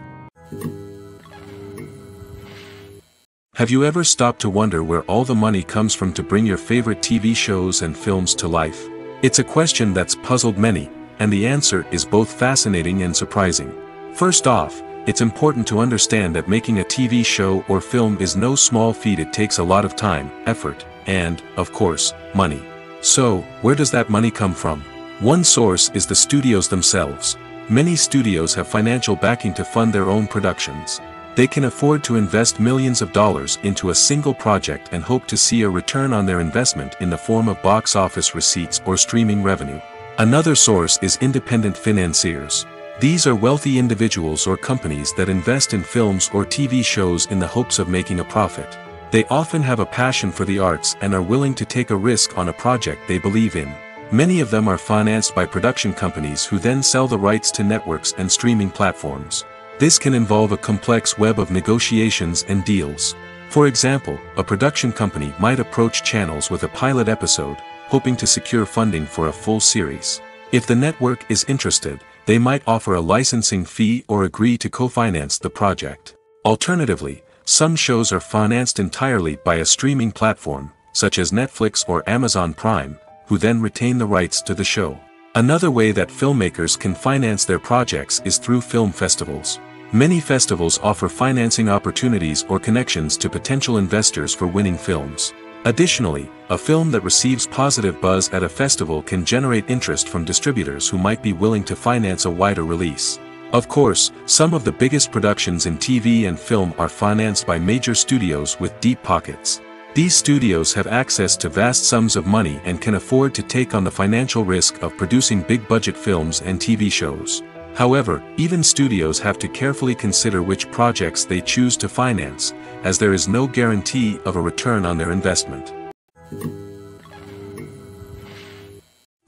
Have you ever stopped to wonder where all the money comes from to bring your favorite TV shows and films to life? It's a question that's puzzled many, and the answer is both fascinating and surprising. First off, it's important to understand that making a TV show or film is no small feat. It takes a lot of time, effort, and, of course, money. So, where does that money come from? One source is the studios themselves. Many studios have financial backing to fund their own productions. They can afford to invest millions of dollars into a single project and hope to see a return on their investment in the form of box office receipts or streaming revenue. Another source is independent financiers. These are wealthy individuals or companies that invest in films or TV shows in the hopes of making a profit. They often have a passion for the arts and are willing to take a risk on a project they believe in. Many of them are financed by production companies who then sell the rights to networks and streaming platforms. This can involve a complex web of negotiations and deals. For example, a production company might approach channels with a pilot episode, hoping to secure funding for a full series. If the network is interested, they might offer a licensing fee or agree to co-finance the project. Alternatively, some shows are financed entirely by a streaming platform, such as Netflix or Amazon Prime, who then retain the rights to the show. Another way that filmmakers can finance their projects is through film festivals. Many festivals offer financing opportunities or connections to potential investors for winning films. Additionally, a film that receives positive buzz at a festival can generate interest from distributors who might be willing to finance a wider release. Of course, some of the biggest productions in TV and film are financed by major studios with deep pockets. These studios have access to vast sums of money and can afford to take on the financial risk of producing big-budget films and TV shows. However, even studios have to carefully consider which projects they choose to finance, as there is no guarantee of a return on their investment.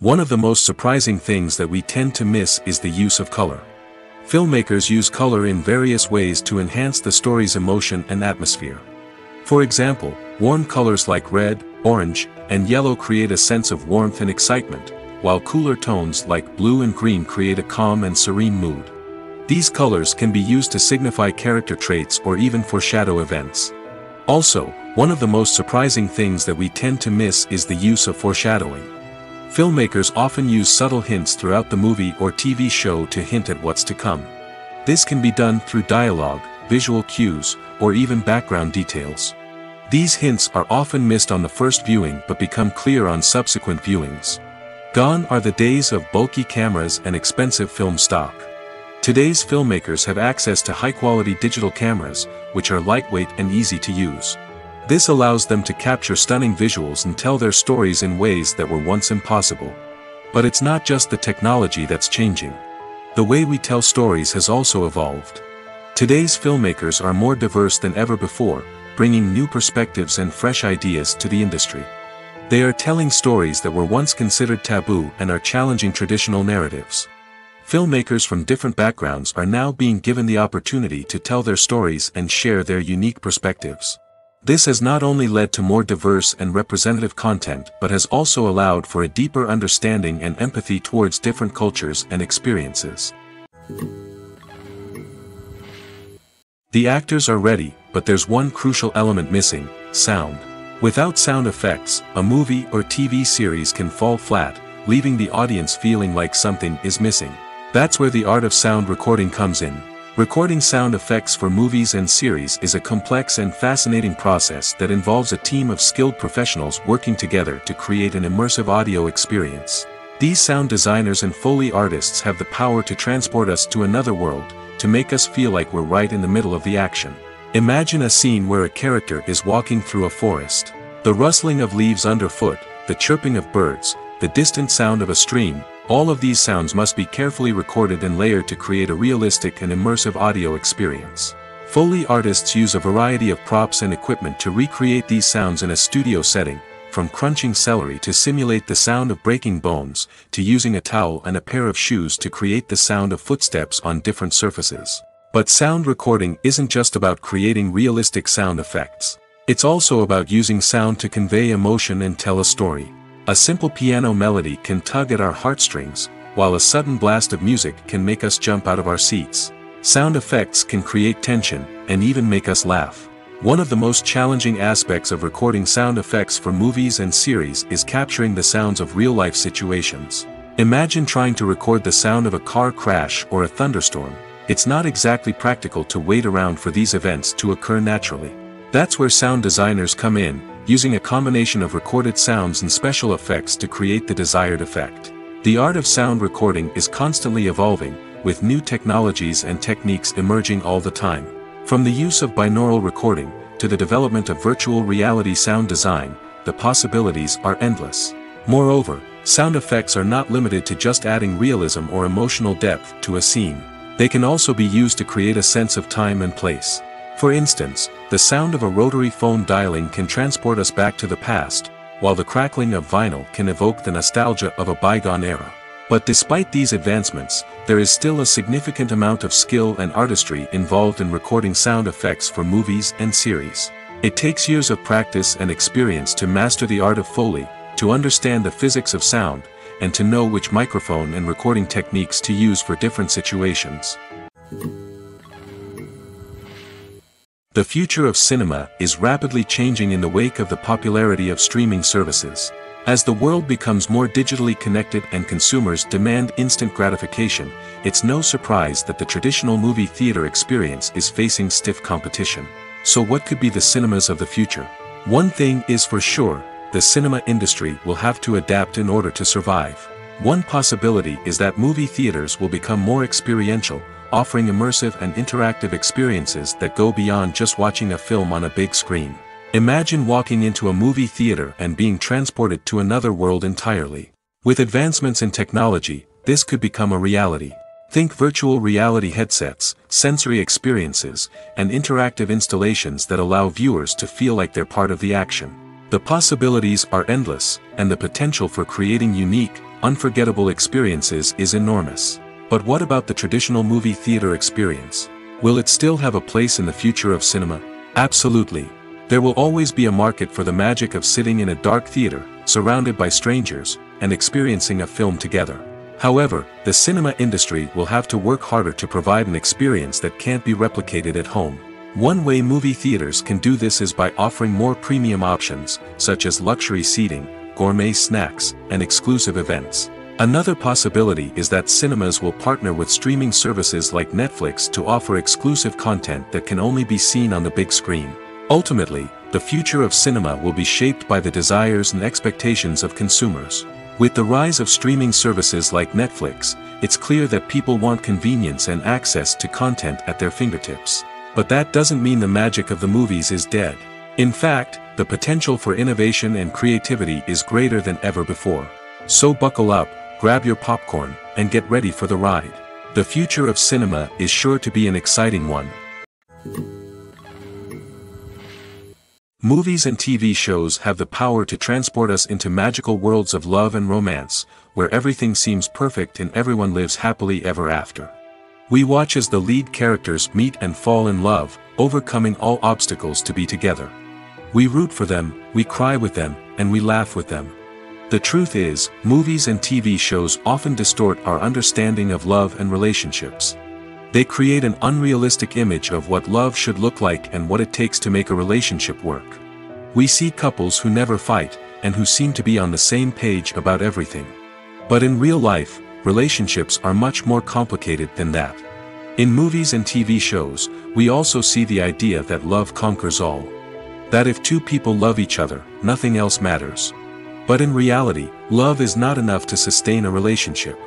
One of the most surprising things that we tend to miss is the use of color. Filmmakers use color in various ways to enhance the story's emotion and atmosphere. For example, warm colors like red, orange, and yellow create a sense of warmth and excitement, while cooler tones like blue and green create a calm and serene mood. These colors can be used to signify character traits or even foreshadow events. Also, one of the most surprising things that we tend to miss is the use of foreshadowing. Filmmakers often use subtle hints throughout the movie or TV show to hint at what's to come. This can be done through dialogue, visual cues, or even background details. These hints are often missed on the first viewing but become clear on subsequent viewings. Gone are the days of bulky cameras and expensive film stock. Today's filmmakers have access to high-quality digital cameras, which are lightweight and easy to use. This allows them to capture stunning visuals and tell their stories in ways that were once impossible. But it's not just the technology that's changing. The way we tell stories has also evolved. Today's filmmakers are more diverse than ever before, bringing new perspectives and fresh ideas to the industry. They are telling stories that were once considered taboo and are challenging traditional narratives. Filmmakers from different backgrounds are now being given the opportunity to tell their stories and share their unique perspectives. This has not only led to more diverse and representative content but has also allowed for a deeper understanding and empathy towards different cultures and experiences. The actors are ready, but there's one crucial element missing: sound. Without sound effects, a movie or TV series can fall flat, leaving the audience feeling like something is missing. That's where the art of sound recording comes in. Recording sound effects for movies and series is a complex and fascinating process that involves a team of skilled professionals working together to create an immersive audio experience. These sound designers and Foley artists have the power to transport us to another world, to make us feel like we're right in the middle of the action. Imagine a scene where a character is walking through a forest. The rustling of leaves underfoot, the chirping of birds, the distant sound of a stream, all of these sounds must be carefully recorded and layered to create a realistic and immersive audio experience. Foley artists use a variety of props and equipment to recreate these sounds in a studio setting, from crunching celery to simulate the sound of breaking bones, to using a towel and a pair of shoes to create the sound of footsteps on different surfaces. But sound recording isn't just about creating realistic sound effects. It's also about using sound to convey emotion and tell a story. A simple piano melody can tug at our heartstrings, while a sudden blast of music can make us jump out of our seats. Sound effects can create tension, and even make us laugh. One of the most challenging aspects of recording sound effects for movies and series is capturing the sounds of real-life situations. Imagine trying to record the sound of a car crash or a thunderstorm. It's not exactly practical to wait around for these events to occur naturally. That's where sound designers come in, using a combination of recorded sounds and special effects to create the desired effect. The art of sound recording is constantly evolving, with new technologies and techniques emerging all the time. From the use of binaural recording, to the development of virtual reality sound design, the possibilities are endless. Moreover, sound effects are not limited to just adding realism or emotional depth to a scene. They can also be used to create a sense of time and place. For instance, the sound of a rotary phone dialing can transport us back to the past, while the crackling of vinyl can evoke the nostalgia of a bygone era. But despite these advancements, there is still a significant amount of skill and artistry involved in recording sound effects for movies and series. It takes years of practice and experience to master the art of Foley, to understand the physics of sound, and to know which microphone and recording techniques to use for different situations. The future of cinema is rapidly changing in the wake of the popularity of streaming services. As the world becomes more digitally connected and consumers demand instant gratification, it's no surprise that the traditional movie theater experience is facing stiff competition. So what could be the cinemas of the future? One thing is for sure, the cinema industry will have to adapt in order to survive. One possibility is that movie theaters will become more experiential, offering immersive and interactive experiences that go beyond just watching a film on a big screen. Imagine walking into a movie theater and being transported to another world entirely. With advancements in technology, this could become a reality. Think virtual reality headsets, sensory experiences, and interactive installations that allow viewers to feel like they're part of the action. The possibilities are endless, and the potential for creating unique, unforgettable experiences is enormous. But what about the traditional movie theater experience? Will it still have a place in the future of cinema? Absolutely. There will always be a market for the magic of sitting in a dark theater, surrounded by strangers, and experiencing a film together. However, the cinema industry will have to work harder to provide an experience that can't be replicated at home. One way movie theaters can do this is by offering more premium options, such as luxury seating, gourmet snacks, and exclusive events. Another possibility is that cinemas will partner with streaming services like Netflix to offer exclusive content that can only be seen on the big screen. Ultimately, the future of cinema will be shaped by the desires and expectations of consumers. With the rise of streaming services like Netflix, it's clear that people want convenience and access to content at their fingertips. But that doesn't mean the magic of the movies is dead. In fact, the potential for innovation and creativity is greater than ever before. So buckle up, grab your popcorn, and get ready for the ride. The future of cinema is sure to be an exciting one. Movies and TV shows have the power to transport us into magical worlds of love and romance, where everything seems perfect and everyone lives happily ever after. We watch as the lead characters meet and fall in love, overcoming all obstacles to be together. We root for them, we cry with them, and we laugh with them. The truth is, movies and TV shows often distort our understanding of love and relationships. They create an unrealistic image of what love should look like and what it takes to make a relationship work. We see couples who never fight, and who seem to be on the same page about everything. But in real life, relationships are much more complicated than that. In movies and TV shows, we also see the idea that love conquers all. That if two people love each other, nothing else matters. But in reality, love is not enough to sustain a relationship.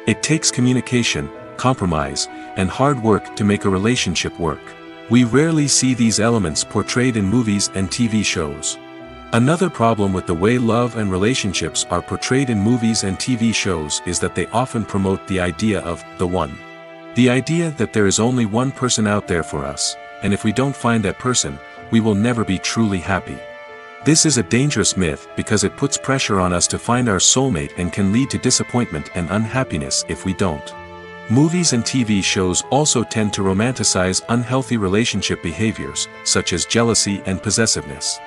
It takes communication, compromise, and hard work to make a relationship work. We rarely see these elements portrayed in movies and TV shows. Another problem with the way love and relationships are portrayed in movies and TV shows is that they often promote the idea of the one. The idea that there is only one person out there for us, and if we don't find that person, we will never be truly happy. This is a dangerous myth because it puts pressure on us to find our soulmate and can lead to disappointment and unhappiness if we don't. Movies and TV shows also tend to romanticize unhealthy relationship behaviors, such as jealousy and possessiveness.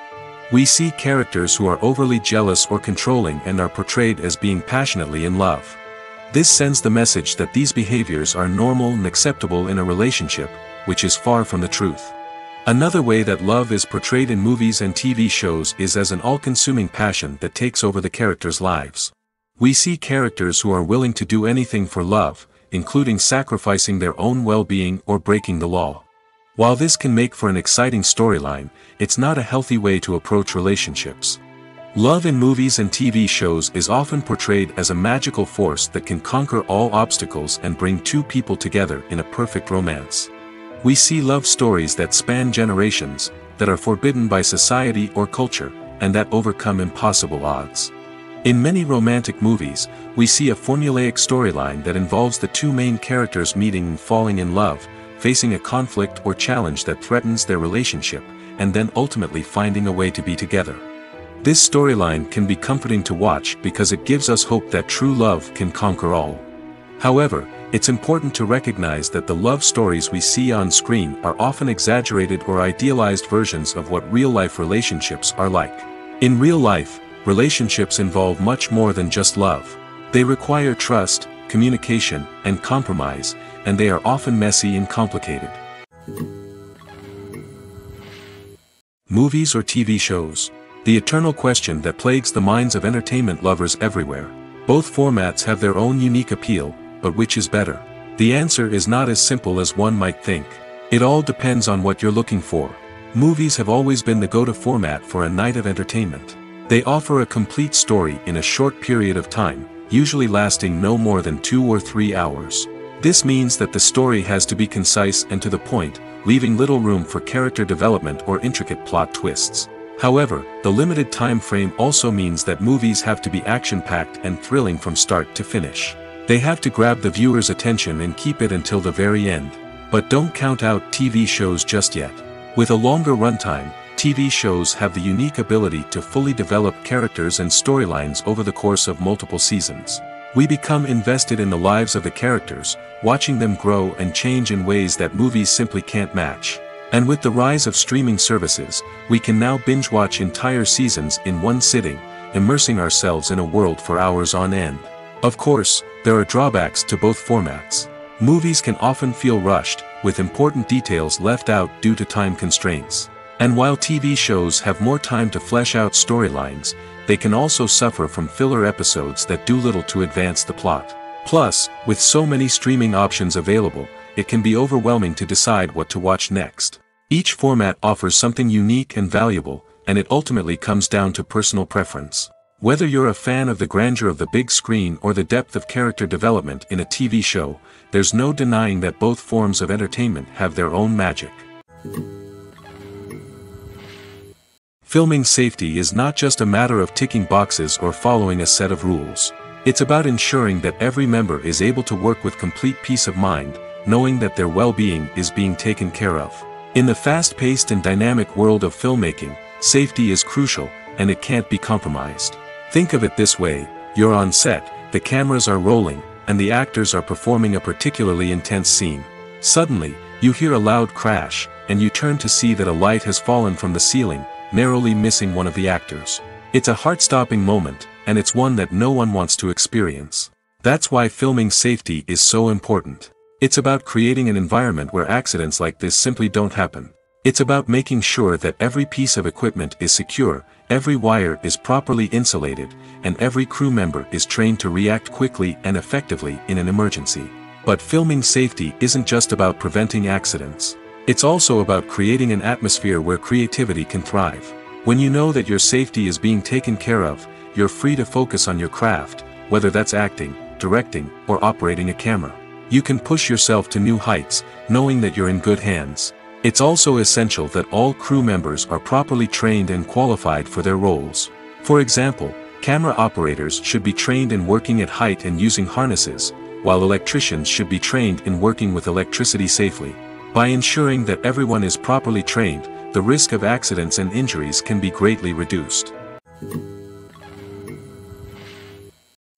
We see characters who are overly jealous or controlling and are portrayed as being passionately in love. This sends the message that these behaviors are normal and acceptable in a relationship, which is far from the truth. Another way that love is portrayed in movies and TV shows is as an all-consuming passion that takes over the characters' lives. We see characters who are willing to do anything for love, including sacrificing their own well-being or breaking the law. While this can make for an exciting storyline, it's not a healthy way to approach relationships. Love in movies and TV shows is often portrayed as a magical force that can conquer all obstacles and bring two people together in a perfect romance. We see love stories that span generations, that are forbidden by society or culture, and that overcome impossible odds. In many romantic movies, we see a formulaic storyline that involves the two main characters meeting and falling in love, facing a conflict or challenge that threatens their relationship, and then ultimately finding a way to be together. This storyline can be comforting to watch because it gives us hope that true love can conquer all. However, it's important to recognize that the love stories we see on screen are often exaggerated or idealized versions of what real-life relationships are like. In real life, relationships involve much more than just love. They require trust, communication, and compromise, and they are often messy and complicated. Movies or TV shows? The eternal question that plagues the minds of entertainment lovers everywhere. Both formats have their own unique appeal, but which is better? The answer is not as simple as one might think. It all depends on what you're looking for. Movies have always been the go-to format for a night of entertainment. They offer a complete story in a short period of time, usually lasting no more than 2 or 3 hours. This means that the story has to be concise and to the point, leaving little room for character development or intricate plot twists. However, the limited time frame also means that movies have to be action-packed and thrilling from start to finish. They have to grab the viewer's attention and keep it until the very end. But don't count out TV shows just yet. With a longer runtime, TV shows have the unique ability to fully develop characters and storylines over the course of multiple seasons. We become invested in the lives of the characters, watching them grow and change in ways that movies simply can't match. And with the rise of streaming services, we can now binge-watch entire seasons in one sitting, immersing ourselves in a world for hours on end. Of course, there are drawbacks to both formats. Movies can often feel rushed, with important details left out due to time constraints. And while TV shows have more time to flesh out storylines, they can also suffer from filler episodes that do little to advance the plot. Plus, with so many streaming options available, it can be overwhelming to decide what to watch next. Each format offers something unique and valuable, and it ultimately comes down to personal preference. Whether you're a fan of the grandeur of the big screen or the depth of character development in a TV show, there's no denying that both forms of entertainment have their own magic. Filming safety is not just a matter of ticking boxes or following a set of rules. It's about ensuring that every member is able to work with complete peace of mind, knowing that their well-being is being taken care of. In the fast-paced and dynamic world of filmmaking, safety is crucial, and it can't be compromised. Think of it this way: you're on set, the cameras are rolling, and the actors are performing a particularly intense scene. Suddenly, you hear a loud crash, and you turn to see that a light has fallen from the ceiling, narrowly missing one of the actors. It's a heart-stopping moment, and it's one that no one wants to experience. That's why filming safety is so important. It's about creating an environment where accidents like this simply don't happen. It's about making sure that every piece of equipment is secure, every wire is properly insulated, and every crew member is trained to react quickly and effectively in an emergency. But filming safety isn't just about preventing accidents. It's also about creating an atmosphere where creativity can thrive. When you know that your safety is being taken care of, you're free to focus on your craft, whether that's acting, directing, or operating a camera. You can push yourself to new heights, knowing that you're in good hands. It's also essential that all crew members are properly trained and qualified for their roles. For example, camera operators should be trained in working at height and using harnesses, while electricians should be trained in working with electricity safely. By ensuring that everyone is properly trained, the risk of accidents and injuries can be greatly reduced.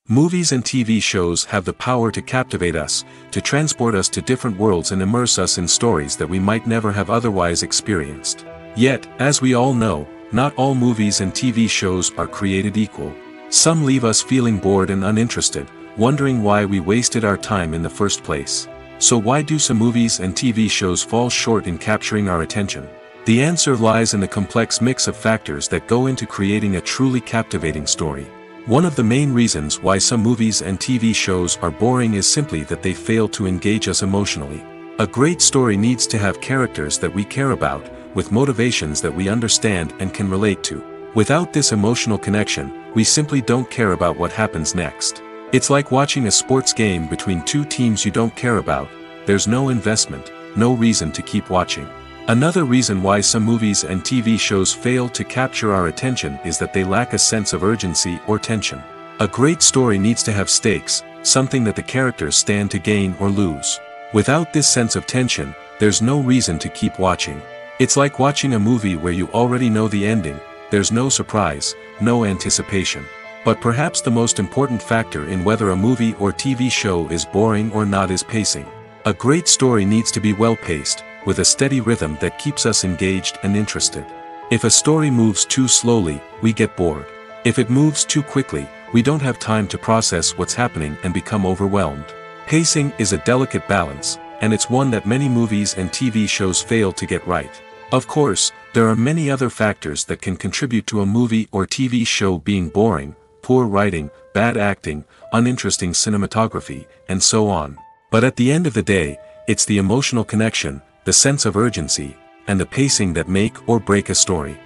Movies and TV shows have the power to captivate us, to transport us to different worlds and immerse us in stories that we might never have otherwise experienced. Yet, as we all know, not all movies and TV shows are created equal. Some leave us feeling bored and uninterested, wondering why we wasted our time in the first place. So why do some movies and TV shows fall short in capturing our attention? The answer lies in the complex mix of factors that go into creating a truly captivating story. One of the main reasons why some movies and TV shows are boring is simply that they fail to engage us emotionally. A great story needs to have characters that we care about, with motivations that we understand and can relate to. Without this emotional connection, we simply don't care about what happens next. It's like watching a sports game between two teams you don't care about. There's no investment, no reason to keep watching. Another reason why some movies and TV shows fail to capture our attention is that they lack a sense of urgency or tension. A great story needs to have stakes, something that the characters stand to gain or lose. Without this sense of tension, there's no reason to keep watching. It's like watching a movie where you already know the ending. There's no surprise, no anticipation. But perhaps the most important factor in whether a movie or TV show is boring or not is pacing. A great story needs to be well-paced, with a steady rhythm that keeps us engaged and interested. If a story moves too slowly, we get bored. If it moves too quickly, we don't have time to process what's happening and become overwhelmed. Pacing is a delicate balance, and it's one that many movies and TV shows fail to get right. Of course, there are many other factors that can contribute to a movie or TV show being boring: poor writing, bad acting, uninteresting cinematography, and so on. But at the end of the day, it's the emotional connection, the sense of urgency, and the pacing that make or break a story.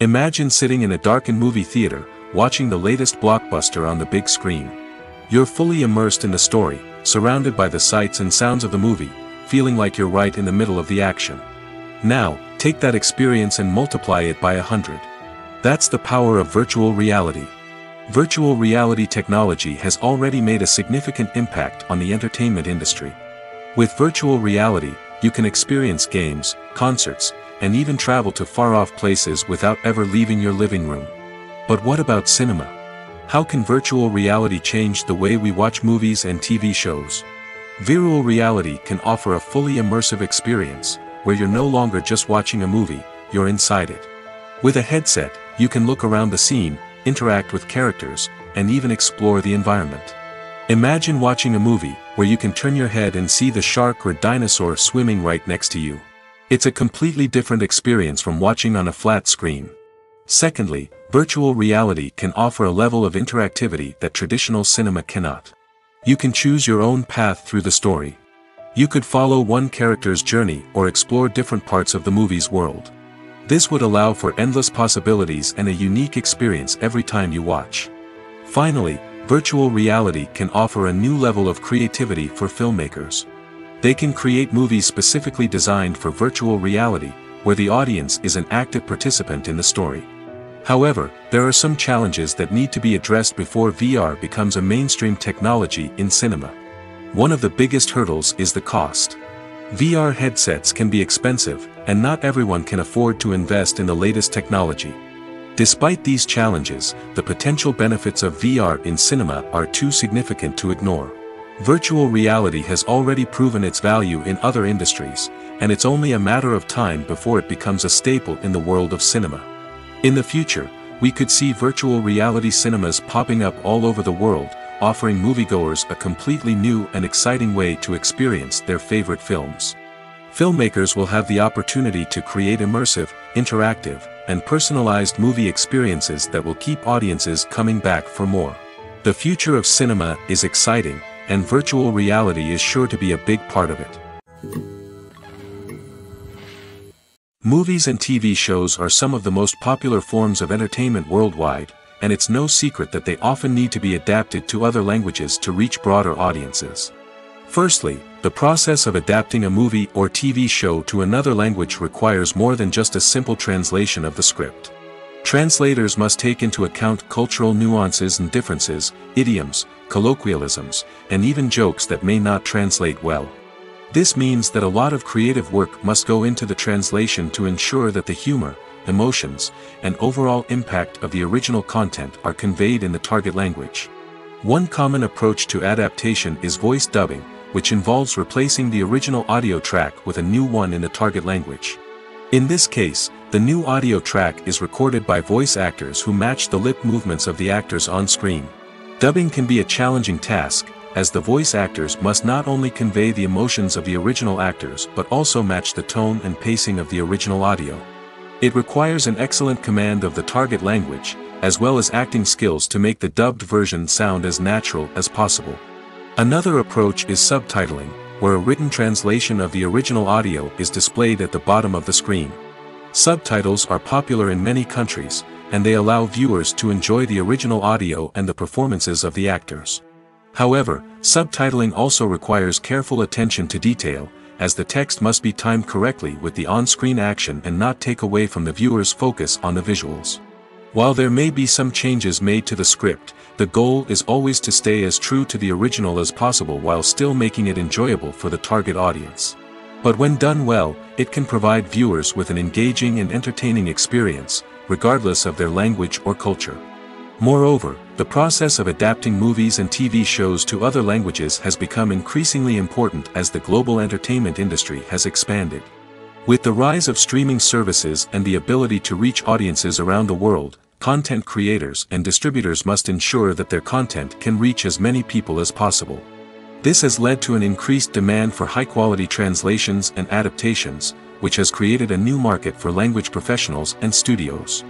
Imagine sitting in a darkened movie theater, watching the latest blockbuster on the big screen. You're fully immersed in the story, surrounded by the sights and sounds of the movie, feeling like you're right in the middle of the action. Now, take that experience and multiply it by 100. That's the power of virtual reality. Virtual reality technology has already made a significant impact on the entertainment industry. With virtual reality, you can experience games, concerts, and even travel to far-off places without ever leaving your living room. But what about cinema? How can virtual reality change the way we watch movies and TV shows? Virtual reality can offer a fully immersive experience, where you're no longer just watching a movie, you're inside it. With a headset, you can look around the scene, interact with characters, and even explore the environment. Imagine watching a movie where you can turn your head and see the shark or dinosaur swimming right next to you. It's a completely different experience from watching on a flat screen. Secondly, virtual reality can offer a level of interactivity that traditional cinema cannot. You can choose your own path through the story. You could follow one character's journey or explore different parts of the movie's world. This would allow for endless possibilities and a unique experience every time you watch. Finally, virtual reality can offer a new level of creativity for filmmakers. They can create movies specifically designed for virtual reality, where the audience is an active participant in the story. However, there are some challenges that need to be addressed before VR becomes a mainstream technology in cinema. One of the biggest hurdles is the cost. VR headsets can be expensive, and not everyone can afford to invest in the latest technology. Despite these challenges, the potential benefits of VR in cinema are too significant to ignore. Virtual reality has already proven its value in other industries, and it's only a matter of time before it becomes a staple in the world of cinema. In the future, we could see virtual reality cinemas popping up all over the world, offering moviegoers a completely new and exciting way to experience their favorite films. Filmmakers will have the opportunity to create immersive, interactive, and personalized movie experiences that will keep audiences coming back for more. The future of cinema is exciting, and virtual reality is sure to be a big part of it. Movies and TV shows are some of the most popular forms of entertainment worldwide, and it's no secret that they often need to be adapted to other languages to reach broader audiences. Firstly, the process of adapting a movie or TV show to another language requires more than just a simple translation of the script. Translators must take into account cultural nuances and differences, idioms, colloquialisms, and even jokes that may not translate well. This means that a lot of creative work must go into the translation to ensure that the humor, emotions, and overall impact of the original content are conveyed in the target language. One common approach to adaptation is voice dubbing, which involves replacing the original audio track with a new one in the target language. In this case, The new audio track is recorded by voice actors who match the lip movements of the actors on screen. Dubbing can be a challenging task, as the voice actors must not only convey the emotions of the original actors but also match the tone and pacing of the original audio. It requires an excellent command of the target language, as well as acting skills to make the dubbed version sound as natural as possible. Another approach is subtitling, where a written translation of the original audio is displayed at the bottom of the screen. Subtitles are popular in many countries, and they allow viewers to enjoy the original audio and the performances of the actors. However, subtitling also requires careful attention to detail, as the text must be timed correctly with the on-screen action and not take away from the viewer's focus on the visuals. While there may be some changes made to the script, the goal is always to stay as true to the original as possible while still making it enjoyable for the target audience. But when done well, it can provide viewers with an engaging and entertaining experience, regardless of their language or culture. Moreover, the process of adapting movies and TV shows to other languages has become increasingly important as the global entertainment industry has expanded. With the rise of streaming services and the ability to reach audiences around the world, content creators and distributors must ensure that their content can reach as many people as possible. This has led to an increased demand for high-quality translations and adaptations, which has created a new market for language professionals and studios.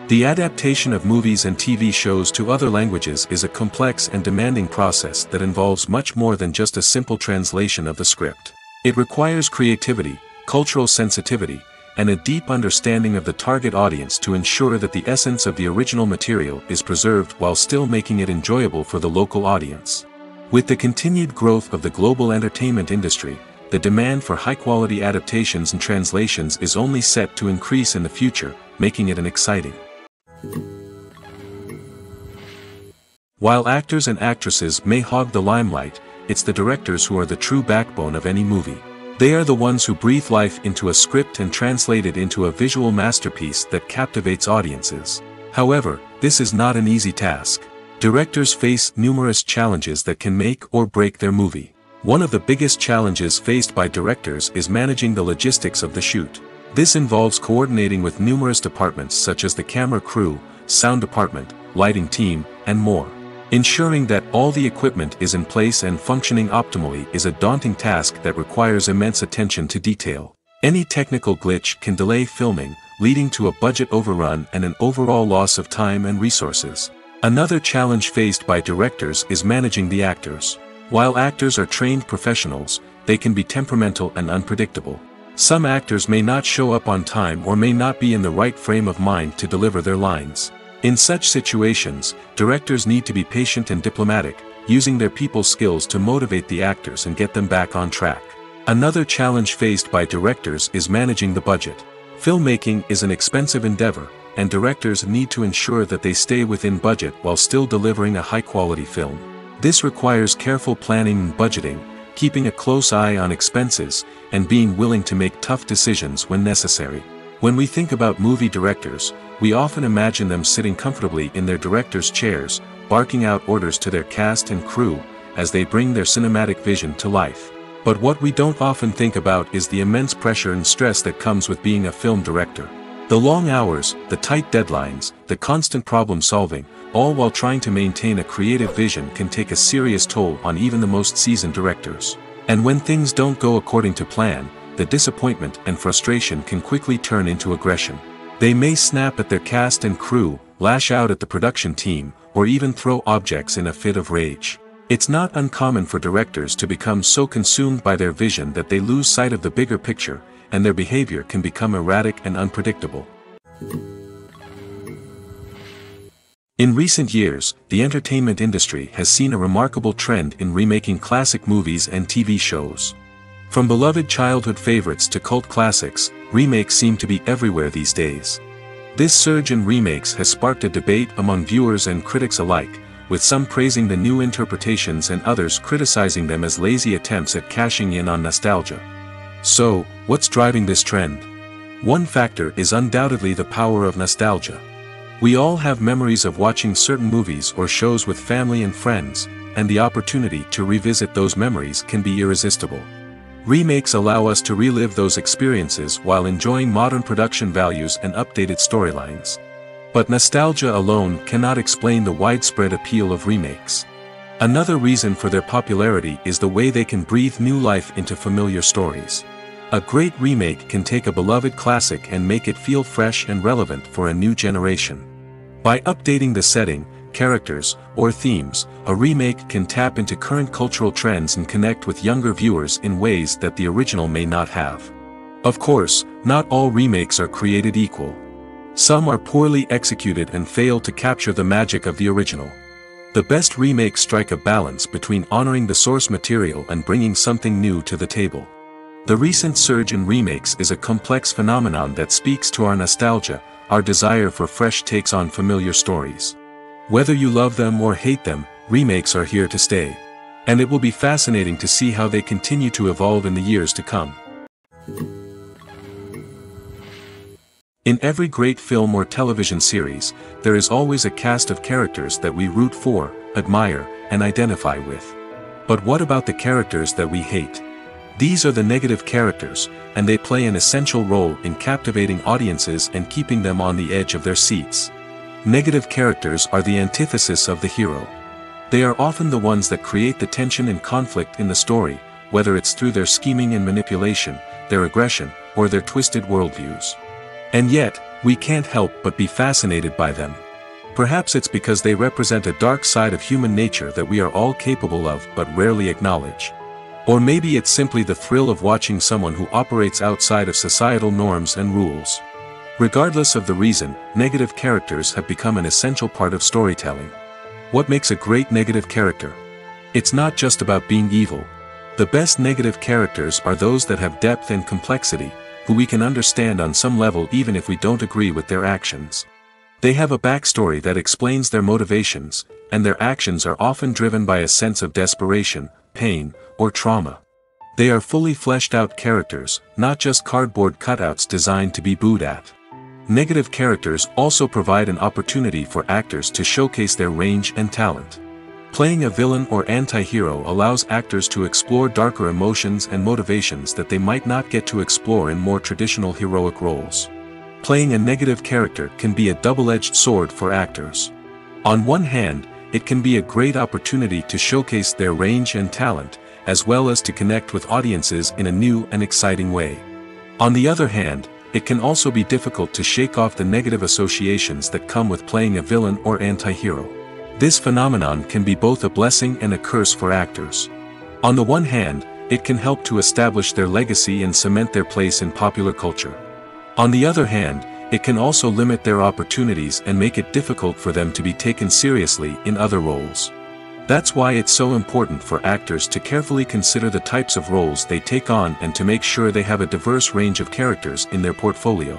The adaptation of movies and TV shows to other languages is a complex and demanding process that involves much more than just a simple translation of the script. It requires creativity, cultural sensitivity, and a deep understanding of the target audience to ensure that the essence of the original material is preserved while still making it enjoyable for the local audience. With the continued growth of the global entertainment industry, the demand for high-quality adaptations and translations is only set to increase in the future, making it an exciting. While actors and actresses may hog the limelight, it's the directors who are the true backbone of any movie. They are the ones who breathe life into a script and translate it into a visual masterpiece that captivates audiences. However, this is not an easy task. Directors face numerous challenges that can make or break their movie. One of the biggest challenges faced by directors is managing the logistics of the shoot. This involves coordinating with numerous departments such as the camera crew, sound department, lighting team, and more. Ensuring that all the equipment is in place and functioning optimally is a daunting task that requires immense attention to detail. Any technical glitch can delay filming, leading to a budget overrun and an overall loss of time and resources. Another challenge faced by directors is managing the actors. While actors are trained professionals, they can be temperamental and unpredictable. Some actors may not show up on time or may not be in the right frame of mind to deliver their lines. In such situations, directors need to be patient and diplomatic, using their people skills to motivate the actors and get them back on track. Another challenge faced by directors is managing the budget. Filmmaking is an expensive endeavor, and directors need to ensure that they stay within budget while still delivering a high-quality film. This requires careful planning and budgeting, keeping a close eye on expenses, and being willing to make tough decisions when necessary. When we think about movie directors, we often imagine them sitting comfortably in their director's chairs, barking out orders to their cast and crew, as they bring their cinematic vision to life. But what we don't often think about is the immense pressure and stress that comes with being a film director. The long hours, the tight deadlines, the constant problem solving, all while trying to maintain a creative vision can take a serious toll on even the most seasoned directors. And when things don't go according to plan, the disappointment and frustration can quickly turn into aggression. They may snap at their cast and crew, lash out at the production team, or even throw objects in a fit of rage. It's not uncommon for directors to become so consumed by their vision that they lose sight of the bigger picture, and their behavior can become erratic and unpredictable. In recent years, the entertainment industry has seen a remarkable trend in remaking classic movies and TV shows. From beloved childhood favorites to cult classics, remakes seem to be everywhere these days. This surge in remakes has sparked a debate among viewers and critics alike, with some praising the new interpretations and others criticizing them as lazy attempts at cashing in on nostalgia. So, what's driving this trend? One factor is undoubtedly the power of nostalgia. We all have memories of watching certain movies or shows with family and friends, and the opportunity to revisit those memories can be irresistible. Remakes allow us to relive those experiences while enjoying modern production values and updated storylines. But nostalgia alone cannot explain the widespread appeal of remakes. Another reason for their popularity is the way they can breathe new life into familiar stories. A great remake can take a beloved classic and make it feel fresh and relevant for a new generation. By updating the setting, characters, or themes, a remake can tap into current cultural trends and connect with younger viewers in ways that the original may not have. Of course, not all remakes are created equal. Some are poorly executed and fail to capture the magic of the original. The best remakes strike a balance between honoring the source material and bringing something new to the table. The recent surge in remakes is a complex phenomenon that speaks to our nostalgia, our desire for fresh takes on familiar stories. Whether you love them or hate them, remakes are here to stay. And it will be fascinating to see how they continue to evolve in the years to come. In every great film or television series, there is always a cast of characters that we root for, admire, and identify with. But what about the characters that we hate? These are the negative characters, and they play an essential role in captivating audiences and keeping them on the edge of their seats. Negative characters are the antithesis of the hero. They are often the ones that create the tension and conflict in the story, whether it's through their scheming and manipulation, their aggression, or their twisted worldviews. And yet, we can't help but be fascinated by them. Perhaps it's because they represent a dark side of human nature that we are all capable of but rarely acknowledge. Or maybe it's simply the thrill of watching someone who operates outside of societal norms and rules. Regardless of the reason, negative characters have become an essential part of storytelling. What makes a great negative character? It's not just about being evil. The best negative characters are those that have depth and complexity, who we can understand on some level even if we don't agree with their actions. They have a backstory that explains their motivations, and their actions are often driven by a sense of desperation, pain, or trauma. They are fully fleshed out characters, not just cardboard cutouts designed to be booed at. Negative characters also provide an opportunity for actors to showcase their range and talent. Playing a villain or anti-hero allows actors to explore darker emotions and motivations that they might not get to explore in more traditional heroic roles. Playing a negative character can be a double-edged sword for actors. On one hand, it can be a great opportunity to showcase their range and talent, as well as to connect with audiences in a new and exciting way. On the other hand, it can also be difficult to shake off the negative associations that come with playing a villain or anti-hero. This phenomenon can be both a blessing and a curse for actors. On the one hand, it can help to establish their legacy and cement their place in popular culture. On the other hand, it can also limit their opportunities and make it difficult for them to be taken seriously in other roles. That's why it's so important for actors to carefully consider the types of roles they take on and to make sure they have a diverse range of characters in their portfolio.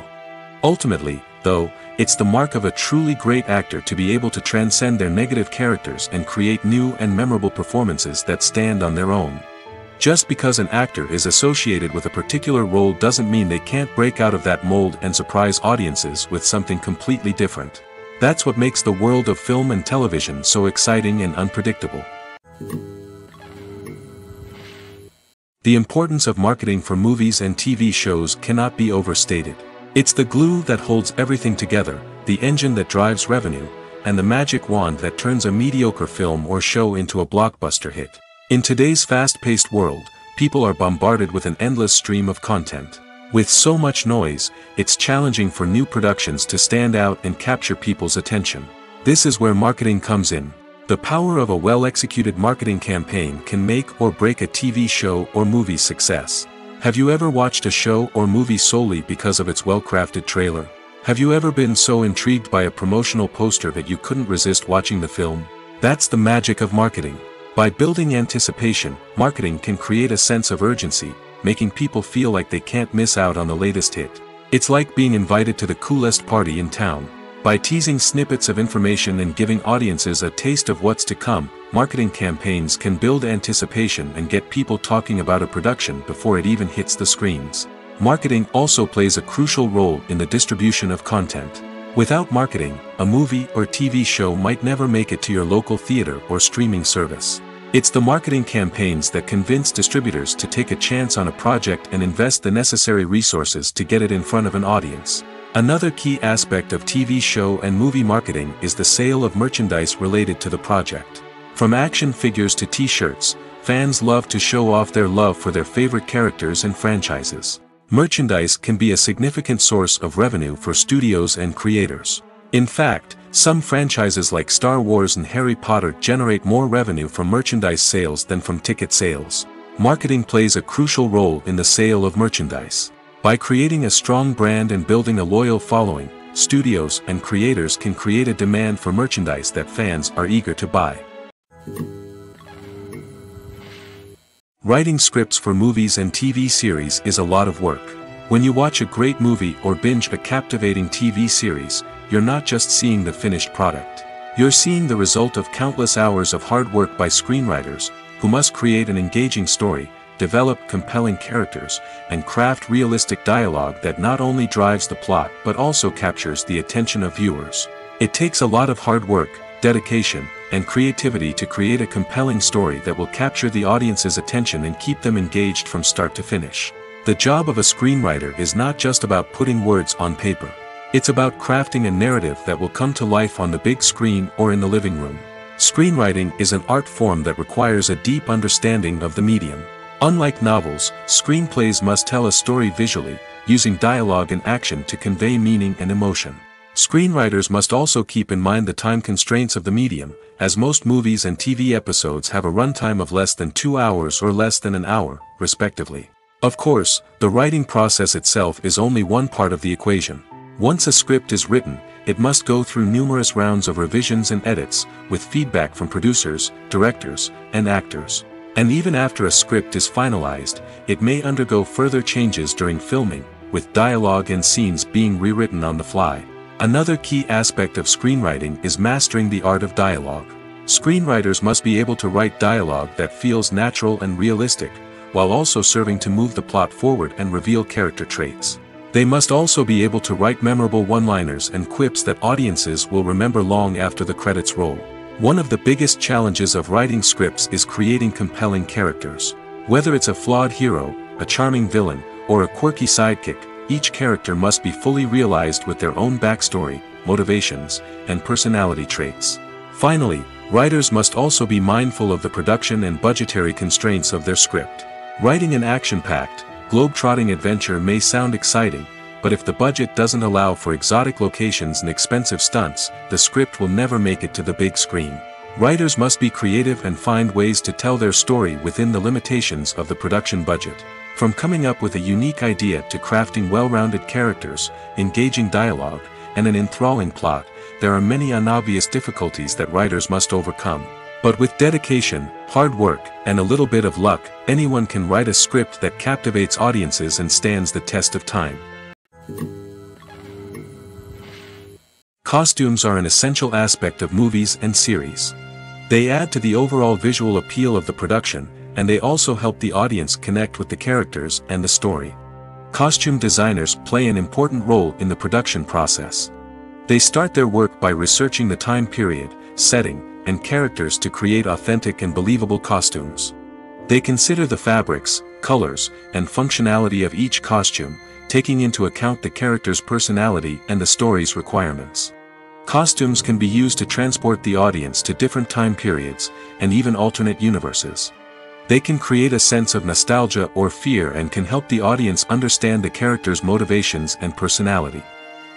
Ultimately, though, it's the mark of a truly great actor to be able to transcend their negative characters and create new and memorable performances that stand on their own. Just because an actor is associated with a particular role doesn't mean they can't break out of that mold and surprise audiences with something completely different. That's what makes the world of film and television so exciting and unpredictable. The importance of marketing for movies and TV shows cannot be overstated. It's the glue that holds everything together, the engine that drives revenue, and the magic wand that turns a mediocre film or show into a blockbuster hit. In today's fast-paced world, people are bombarded with an endless stream of content. With so much noise, it's challenging for new productions to stand out and capture people's attention. This is where marketing comes in. The power of a well-executed marketing campaign can make or break a TV show or movie's success. Have you ever watched a show or movie solely because of its well-crafted trailer? Have you ever been so intrigued by a promotional poster that you couldn't resist watching the film? That's the magic of marketing. By building anticipation, marketing can create a sense of urgency, making people feel like they can't miss out on the latest hit. It's like being invited to the coolest party in town. By teasing snippets of information and giving audiences a taste of what's to come, marketing campaigns can build anticipation and get people talking about a production before it even hits the screens. Marketing also plays a crucial role in the distribution of content. Without marketing, a movie or TV show might never make it to your local theater or streaming service. It's the marketing campaigns that convince distributors to take a chance on a project and invest the necessary resources to get it in front of an audience. Another key aspect of TV show and movie marketing is the sale of merchandise related to the project. From action figures to t-shirts, fans love to show off their love for their favorite characters and franchises. Merchandise can be a significant source of revenue for studios and creators. In fact, some franchises like Star Wars and Harry Potter generate more revenue from merchandise sales than from ticket sales. Marketing plays a crucial role in the sale of merchandise. By creating a strong brand and building a loyal following, studios and creators can create a demand for merchandise that fans are eager to buy. Writing scripts for movies and TV series is a lot of work. When you watch a great movie or binge a captivating TV series, you're not just seeing the finished product. You're seeing the result of countless hours of hard work by screenwriters, who must create an engaging story, develop compelling characters, and craft realistic dialogue that not only drives the plot but also captures the attention of viewers. It takes a lot of hard work, dedication, and creativity to create a compelling story that will capture the audience's attention and keep them engaged from start to finish. The job of a screenwriter is not just about putting words on paper. It's about crafting a narrative that will come to life on the big screen or in the living room. Screenwriting is an art form that requires a deep understanding of the medium. Unlike novels, screenplays must tell a story visually, using dialogue and action to convey meaning and emotion. Screenwriters must also keep in mind the time constraints of the medium, as most movies and TV episodes have a runtime of less than 2 hours or less than an hour, respectively. Of course, the writing process itself is only one part of the equation. Once a script is written, it must go through numerous rounds of revisions and edits, with feedback from producers, directors, and actors. And even after a script is finalized, it may undergo further changes during filming, with dialogue and scenes being rewritten on the fly. Another key aspect of screenwriting is mastering the art of dialogue. Screenwriters must be able to write dialogue that feels natural and realistic, while also serving to move the plot forward and reveal character traits. They must also be able to write memorable one-liners and quips that audiences will remember long after the credits roll. One of the biggest challenges of writing scripts is creating compelling characters. Whether it's a flawed hero, a charming villain, or a quirky sidekick, each character must be fully realized with their own backstory, motivations, and personality traits. Finally, writers must also be mindful of the production and budgetary constraints of their script. Writing an action-packed, globe-trotting adventure may sound exciting, but if the budget doesn't allow for exotic locations and expensive stunts, the script will never make it to the big screen. Writers must be creative and find ways to tell their story within the limitations of the production budget. From coming up with a unique idea to crafting well-rounded characters, engaging dialogue, and an enthralling plot, there are many unobvious difficulties that writers must overcome. But with dedication, hard work, and a little bit of luck, anyone can write a script that captivates audiences and stands the test of time. Costumes are an essential aspect of movies and series. They add to the overall visual appeal of the production, and they also help the audience connect with the characters and the story. Costume designers play an important role in the production process. They start their work by researching the time period, setting, and characters to create authentic and believable costumes. They consider the fabrics, colors, and functionality of each costume, taking into account the character's personality and the story's requirements. Costumes can be used to transport the audience to different time periods, and even alternate universes. They can create a sense of nostalgia or fear and can help the audience understand the character's motivations and personality.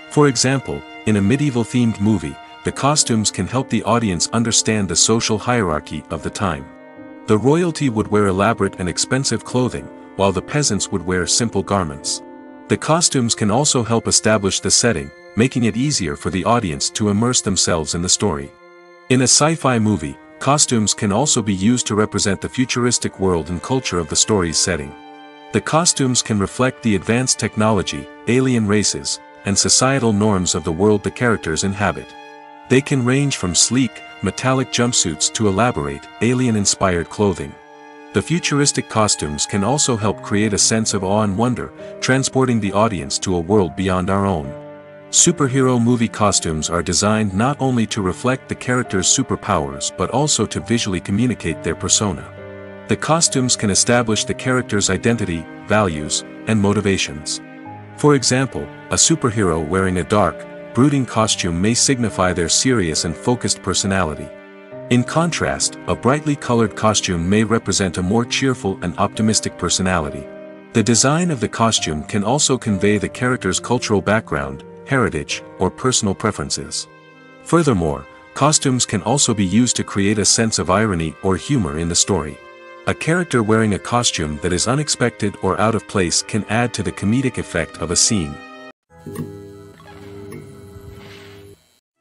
For example, in a medieval-themed movie, the costumes can help the audience understand the social hierarchy of the time. The royalty would wear elaborate and expensive clothing, while the peasants would wear simple garments. The costumes can also help establish the setting, making it easier for the audience to immerse themselves in the story. In a sci-fi movie, costumes can also be used to represent the futuristic world and culture of the story's setting. The costumes can reflect the advanced technology, alien races, and societal norms of the world the characters inhabit. They can range from sleek, metallic jumpsuits to elaborate, alien-inspired clothing. The futuristic costumes can also help create a sense of awe and wonder, transporting the audience to a world beyond our own. Superhero movie costumes are designed not only to reflect the character's superpowers but also to visually communicate their persona. The costumes can establish the character's identity, values, and motivations. For example, a superhero wearing a dark, brooding costume may signify their serious and focused personality. In contrast, a brightly colored costume may represent a more cheerful and optimistic personality. The design of the costume can also convey the character's cultural background, heritage, or personal preferences. Furthermore, costumes can also be used to create a sense of irony or humor in the story. A character wearing a costume that is unexpected or out of place can add to the comedic effect of a scene.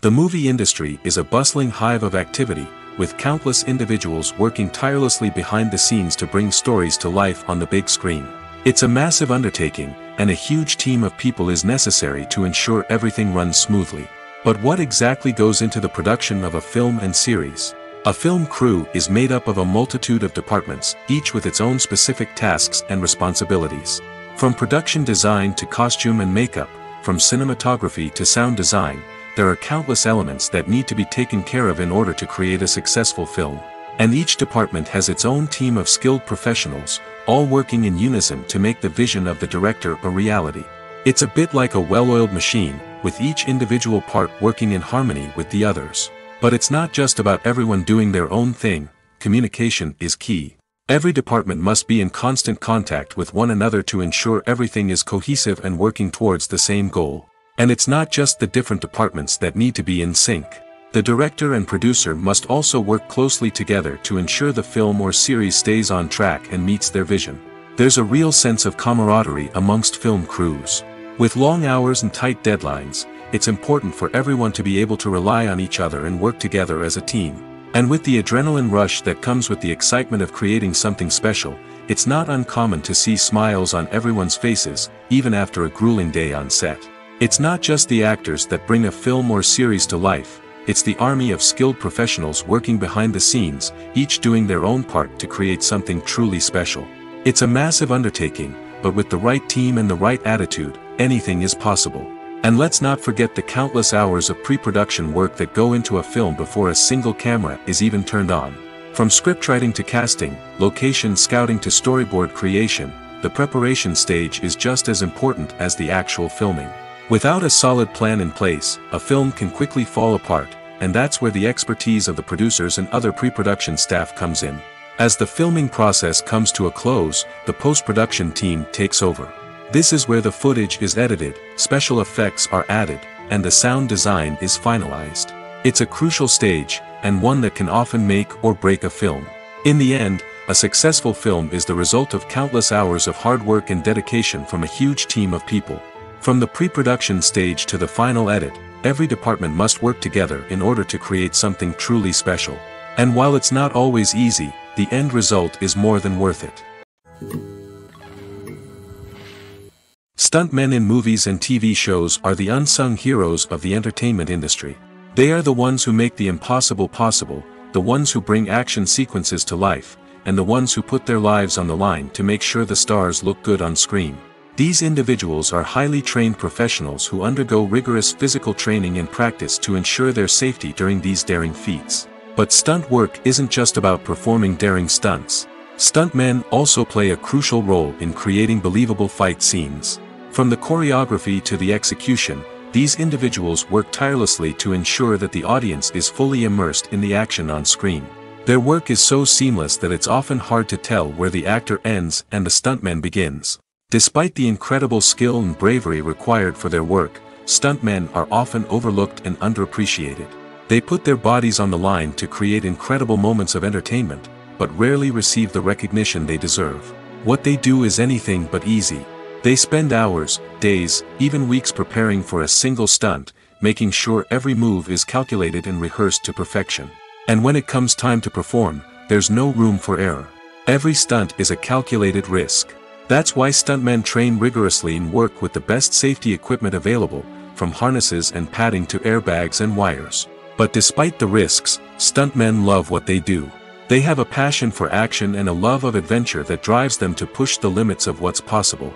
The movie industry is a bustling hive of activity, with countless individuals working tirelessly behind the scenes to bring stories to life on the big screen. It's a massive undertaking, and a huge team of people is necessary to ensure everything runs smoothly. But what exactly goes into the production of a film and series? A film crew is made up of a multitude of departments, each with its own specific tasks and responsibilities. From production design to costume and makeup, from cinematography to sound design, there are countless elements that need to be taken care of in order to create a successful film. And each department has its own team of skilled professionals, all working in unison to make the vision of the director a reality. It's a bit like a well-oiled machine, with each individual part working in harmony with the others. But it's not just about everyone doing their own thing. Communication is key. Every department must be in constant contact with one another to ensure everything is cohesive and working towards the same goal. And it's not just the different departments that need to be in sync. The director and producer must also work closely together to ensure the film or series stays on track and meets their vision. There's a real sense of camaraderie amongst film crews. With long hours and tight deadlines, it's important for everyone to be able to rely on each other and work together as a team. And with the adrenaline rush that comes with the excitement of creating something special, it's not uncommon to see smiles on everyone's faces, even after a grueling day on set. It's not just the actors that bring a film or series to life, it's the army of skilled professionals working behind the scenes, each doing their own part to create something truly special. It's a massive undertaking, but with the right team and the right attitude, anything is possible. And let's not forget the countless hours of pre-production work that go into a film before a single camera is even turned on. From scriptwriting to casting, location scouting to storyboard creation, the preparation stage is just as important as the actual filming. Without a solid plan in place, a film can quickly fall apart, and that's where the expertise of the producers and other pre-production staff comes in. As the filming process comes to a close, the post-production team takes over. This is where the footage is edited, special effects are added, and the sound design is finalized. It's a crucial stage, and one that can often make or break a film. In the end, a successful film is the result of countless hours of hard work and dedication from a huge team of people. From the pre-production stage to the final edit, every department must work together in order to create something truly special. And while it's not always easy, the end result is more than worth it. Stuntmen in movies and TV shows are the unsung heroes of the entertainment industry. They are the ones who make the impossible possible, the ones who bring action sequences to life, and the ones who put their lives on the line to make sure the stars look good on screen. These individuals are highly trained professionals who undergo rigorous physical training and practice to ensure their safety during these daring feats. But stunt work isn't just about performing daring stunts. Stuntmen also play a crucial role in creating believable fight scenes. From the choreography to the execution, these individuals work tirelessly to ensure that the audience is fully immersed in the action on screen. Their work is so seamless that it's often hard to tell where the actor ends and the stuntman begins. Despite the incredible skill and bravery required for their work, stuntmen are often overlooked and underappreciated. They put their bodies on the line to create incredible moments of entertainment, but rarely receive the recognition they deserve. What they do is anything but easy. They spend hours, days, even weeks preparing for a single stunt, making sure every move is calculated and rehearsed to perfection. And when it comes time to perform, there's no room for error. Every stunt is a calculated risk. That's why stuntmen train rigorously and work with the best safety equipment available, from harnesses and padding to airbags and wires. But despite the risks, stuntmen love what they do. They have a passion for action and a love of adventure that drives them to push the limits of what's possible.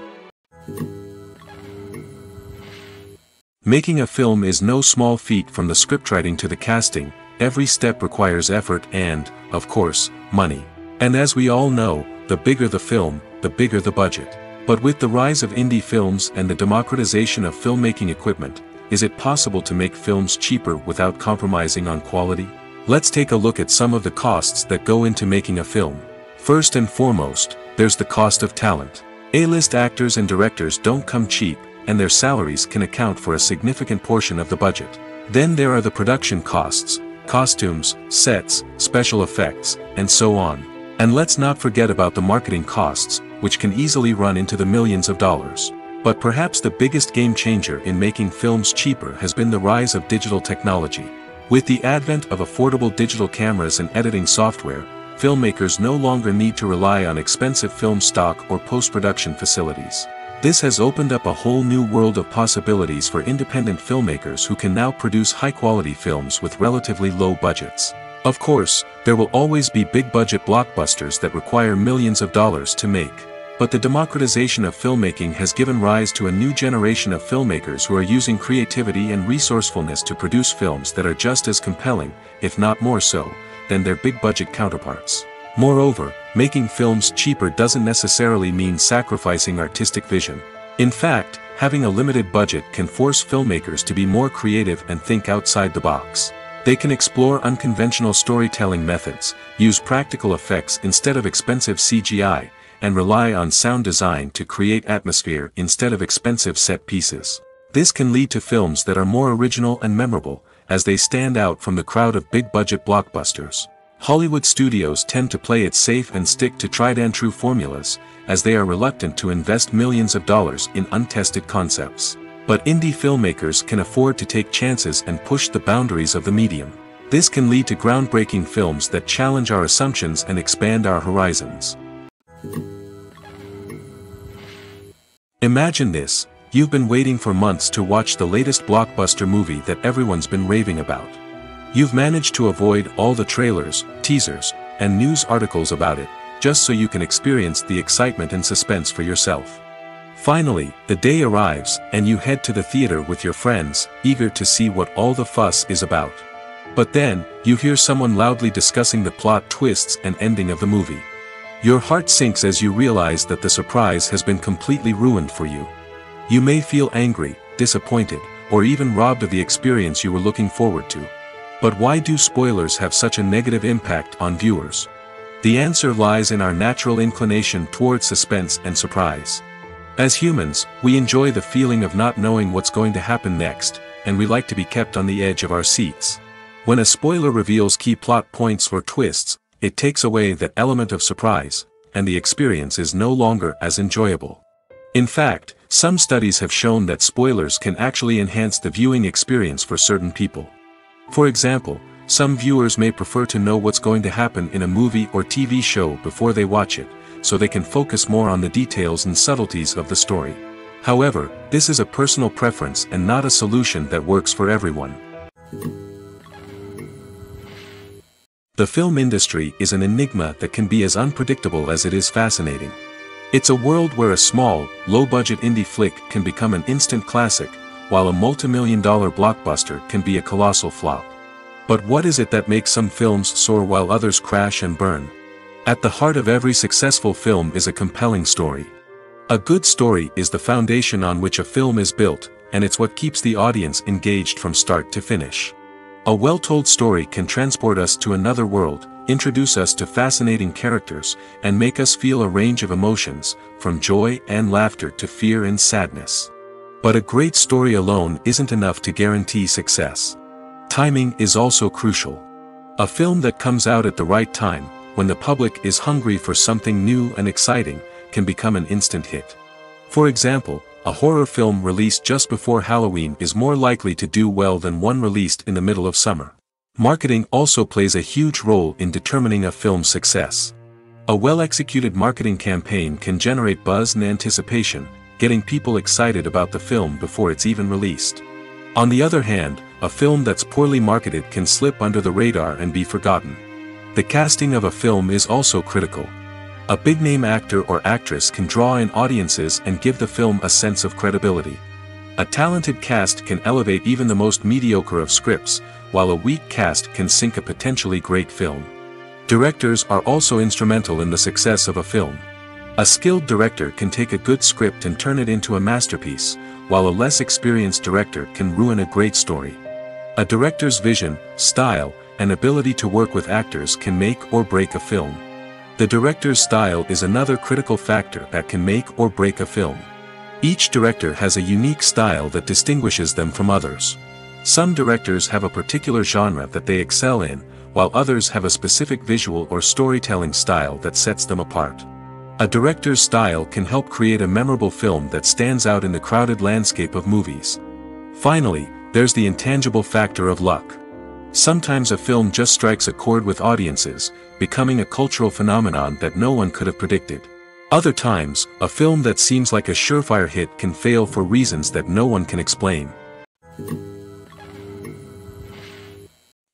Making a film is no small feat. From the scriptwriting to the casting, every step requires effort and, of course, money. And as we all know, the bigger the film, the bigger the budget. But with the rise of indie films and the democratization of filmmaking equipment, is it possible to make films cheaper without compromising on quality? Let's take a look at some of the costs that go into making a film. First and foremost, there's the cost of talent. A-list actors and directors don't come cheap, and their salaries can account for a significant portion of the budget. Then there are the production costs, costumes, sets, special effects, and so on. And let's not forget about the marketing costs, which can easily run into the millions of dollars. But perhaps the biggest game changer in making films cheaper has been the rise of digital technology. With the advent of affordable digital cameras and editing software, filmmakers no longer need to rely on expensive film stock or post-production facilities. This has opened up a whole new world of possibilities for independent filmmakers who can now produce high-quality films with relatively low budgets. Of course, there will always be big-budget blockbusters that require millions of dollars to make. But the democratization of filmmaking has given rise to a new generation of filmmakers who are using creativity and resourcefulness to produce films that are just as compelling, if not more so, than their big-budget counterparts. Moreover, making films cheaper doesn't necessarily mean sacrificing artistic vision. In fact, having a limited budget can force filmmakers to be more creative and think outside the box. They can explore unconventional storytelling methods, use practical effects instead of expensive CGI, and rely on sound design to create atmosphere instead of expensive set pieces. This can lead to films that are more original and memorable, as they stand out from the crowd of big-budget blockbusters. Hollywood studios tend to play it safe and stick to tried-and-true formulas, as they are reluctant to invest millions of dollars in untested concepts. But indie filmmakers can afford to take chances and push the boundaries of the medium. This can lead to groundbreaking films that challenge our assumptions and expand our horizons. Imagine this: you've been waiting for months to watch the latest blockbuster movie that everyone's been raving about. You've managed to avoid all the trailers, teasers, and news articles about it, just so you can experience the excitement and suspense for yourself. Finally, the day arrives, and you head to the theater with your friends, eager to see what all the fuss is about. But then, you hear someone loudly discussing the plot twists and ending of the movie. Your heart sinks as you realize that the surprise has been completely ruined for you. You may feel angry, disappointed, or even robbed of the experience you were looking forward to. But why do spoilers have such a negative impact on viewers? The answer lies in our natural inclination towards suspense and surprise. As humans, we enjoy the feeling of not knowing what's going to happen next, and we like to be kept on the edge of our seats. When a spoiler reveals key plot points or twists, it takes away that element of surprise, and the experience is no longer as enjoyable. In fact, some studies have shown that spoilers can actually enhance the viewing experience for certain people. For example, some viewers may prefer to know what's going to happen in a movie or TV show before they watch it, so they can focus more on the details and subtleties of the story. However, this is a personal preference and not a solution that works for everyone. The film industry is an enigma that can be as unpredictable as it is fascinating. It's a world where a small, low-budget indie flick can become an instant classic, while a multi-million-dollar blockbuster can be a colossal flop. But what is it that makes some films soar while others crash and burn? At the heart of every successful film is a compelling story. A good story is the foundation on which a film is built, and it's what keeps the audience engaged from start to finish. A well-told story can transport us to another world, introduce us to fascinating characters, and make us feel a range of emotions, from joy and laughter to fear and sadness. But a great story alone isn't enough to guarantee success. Timing is also crucial. A film that comes out at the right time, when the public is hungry for something new and exciting, can become an instant hit. For example, a horror film released just before Halloween is more likely to do well than one released in the middle of summer. Marketing also plays a huge role in determining a film's success. A well-executed marketing campaign can generate buzz and anticipation, getting people excited about the film before it's even released. On the other hand, a film that's poorly marketed can slip under the radar and be forgotten. The casting of a film is also critical. A big-name actor or actress can draw in audiences and give the film a sense of credibility. A talented cast can elevate even the most mediocre of scripts, while a weak cast can sink a potentially great film. Directors are also instrumental in the success of a film. A skilled director can take a good script and turn it into a masterpiece, while a less experienced director can ruin a great story. A director's vision, style, and ability to work with actors can make or break a film. The director's style is another critical factor that can make or break a film. Each director has a unique style that distinguishes them from others. Some directors have a particular genre that they excel in, while others have a specific visual or storytelling style that sets them apart. A director's style can help create a memorable film that stands out in the crowded landscape of movies. Finally, there's the intangible factor of luck. Sometimes a film just strikes a chord with audiences, becoming a cultural phenomenon that no one could have predicted. Other times, a film that seems like a surefire hit can fail for reasons that no one can explain.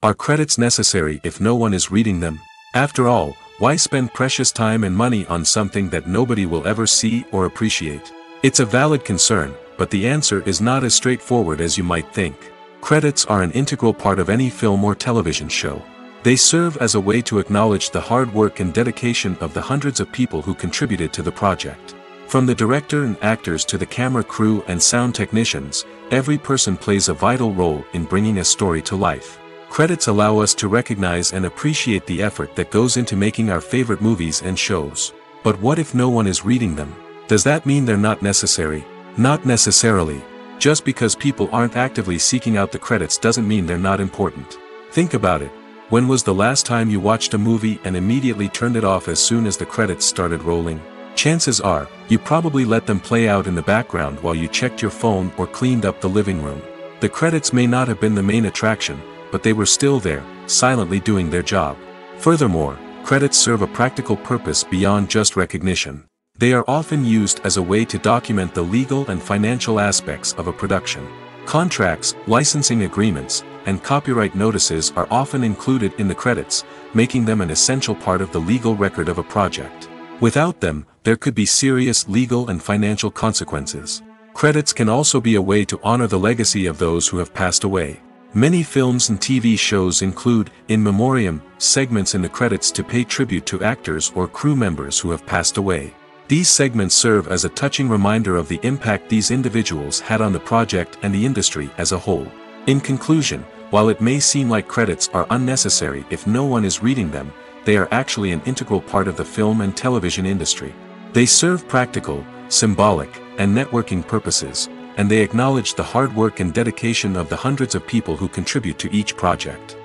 Are credits necessary if no one is reading them? After all, why spend precious time and money on something that nobody will ever see or appreciate? It's a valid concern, but the answer is not as straightforward as you might think. Credits are an integral part of any film or television show. They serve as a way to acknowledge the hard work and dedication of the hundreds of people who contributed to the project. From the director and actors to the camera crew and sound technicians, every person plays a vital role in bringing a story to life. Credits allow us to recognize and appreciate the effort that goes into making our favorite movies and shows. But what if no one is reading them? Does that mean they're not necessary? Not necessarily. Just because people aren't actively seeking out the credits doesn't mean they're not important. Think about it. When was the last time you watched a movie and immediately turned it off as soon as the credits started rolling? Chances are, you probably let them play out in the background while you checked your phone or cleaned up the living room. The credits may not have been the main attraction, but they were still there, silently doing their job. Furthermore, credits serve a practical purpose beyond just recognition. They are often used as a way to document the legal and financial aspects of a production. Contracts, licensing agreements, and copyright notices are often included in the credits, making them an essential part of the legal record of a project. Without them, there could be serious legal and financial consequences. Credits can also be a way to honor the legacy of those who have passed away. Many films and TV shows include, in memoriam, segments in the credits to pay tribute to actors or crew members who have passed away. These segments serve as a touching reminder of the impact these individuals had on the project and the industry as a whole. In conclusion, while it may seem like credits are unnecessary if no one is reading them, they are actually an integral part of the film and television industry. They serve practical, symbolic, and networking purposes, and they acknowledge the hard work and dedication of the hundreds of people who contribute to each project.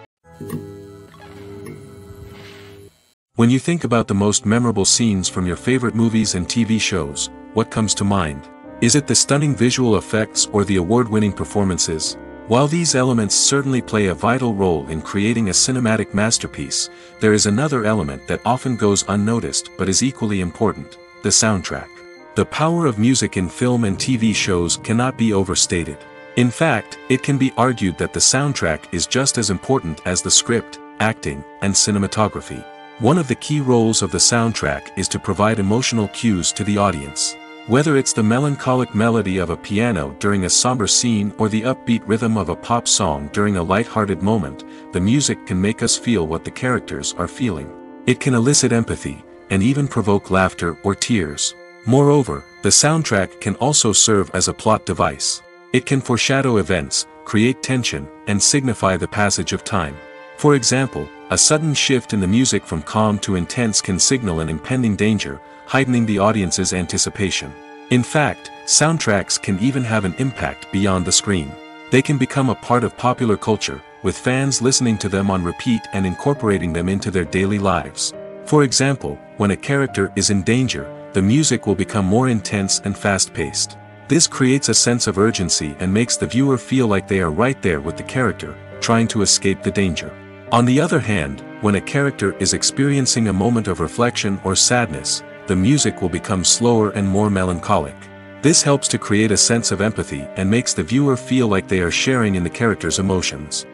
When you think about the most memorable scenes from your favorite movies and TV shows, what comes to mind? Is it the stunning visual effects or the award-winning performances? While these elements certainly play a vital role in creating a cinematic masterpiece, there is another element that often goes unnoticed but is equally important: the soundtrack. The power of music in film and TV shows cannot be overstated. In fact, it can be argued that the soundtrack is just as important as the script, acting, and cinematography. One of the key roles of the soundtrack is to provide emotional cues to the audience. Whether it's the melancholic melody of a piano during a somber scene or the upbeat rhythm of a pop song during a light-hearted moment, the music can make us feel what the characters are feeling. It can elicit empathy, and even provoke laughter or tears. Moreover, the soundtrack can also serve as a plot device. It can foreshadow events, create tension, and signify the passage of time. For example, a sudden shift in the music from calm to intense can signal an impending danger, heightening the audience's anticipation. In fact, soundtracks can even have an impact beyond the screen. They can become a part of popular culture, with fans listening to them on repeat and incorporating them into their daily lives. For example, when a character is in danger, the music will become more intense and fast-paced. This creates a sense of urgency and makes the viewer feel like they are right there with the character, trying to escape the danger. On the other hand, when a character is experiencing a moment of reflection or sadness, the music will become slower and more melancholic. This helps to create a sense of empathy and makes the viewer feel like they are sharing in the character's emotions.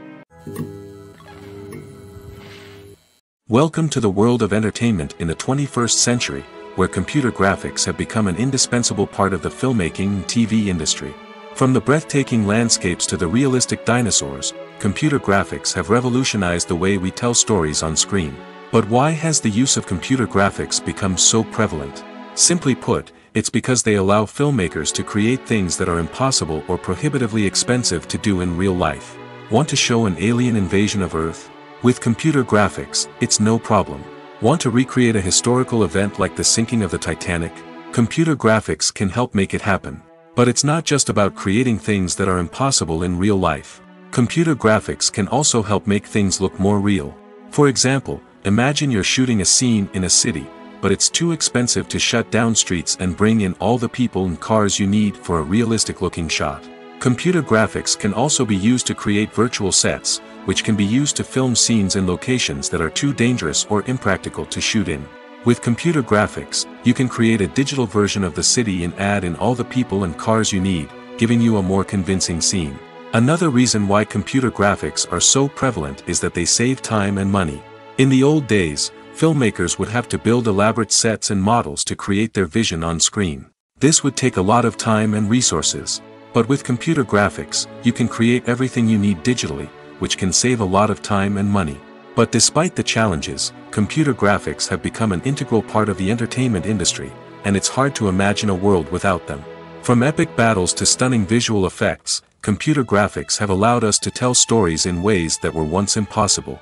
Welcome to the world of entertainment in the 21st century, where computer graphics have become an indispensable part of the filmmaking and TV industry. From the breathtaking landscapes to the realistic dinosaurs, computer graphics have revolutionized the way we tell stories on screen. But why has the use of computer graphics become so prevalent? Simply put, it's because they allow filmmakers to create things that are impossible or prohibitively expensive to do in real life. Want to show an alien invasion of Earth? With computer graphics, it's no problem. Want to recreate a historical event like the sinking of the Titanic? Computer graphics can help make it happen. But it's not just about creating things that are impossible in real life. Computer graphics can also help make things look more real. For example, imagine you're shooting a scene in a city, but it's too expensive to shut down streets and bring in all the people and cars you need for a realistic-looking shot. Computer graphics can also be used to create virtual sets, which can be used to film scenes in locations that are too dangerous or impractical to shoot in. With computer graphics, you can create a digital version of the city and add in all the people and cars you need, giving you a more convincing scene. Another reason why computer graphics are so prevalent is that they save time and money. In the old days, filmmakers would have to build elaborate sets and models to create their vision on screen. This would take a lot of time and resources. But with computer graphics, you can create everything you need digitally, which can save a lot of time and money. But despite the challenges, computer graphics have become an integral part of the entertainment industry, and it's hard to imagine a world without them. From epic battles to stunning visual effects, computer graphics have allowed us to tell stories in ways that were once impossible.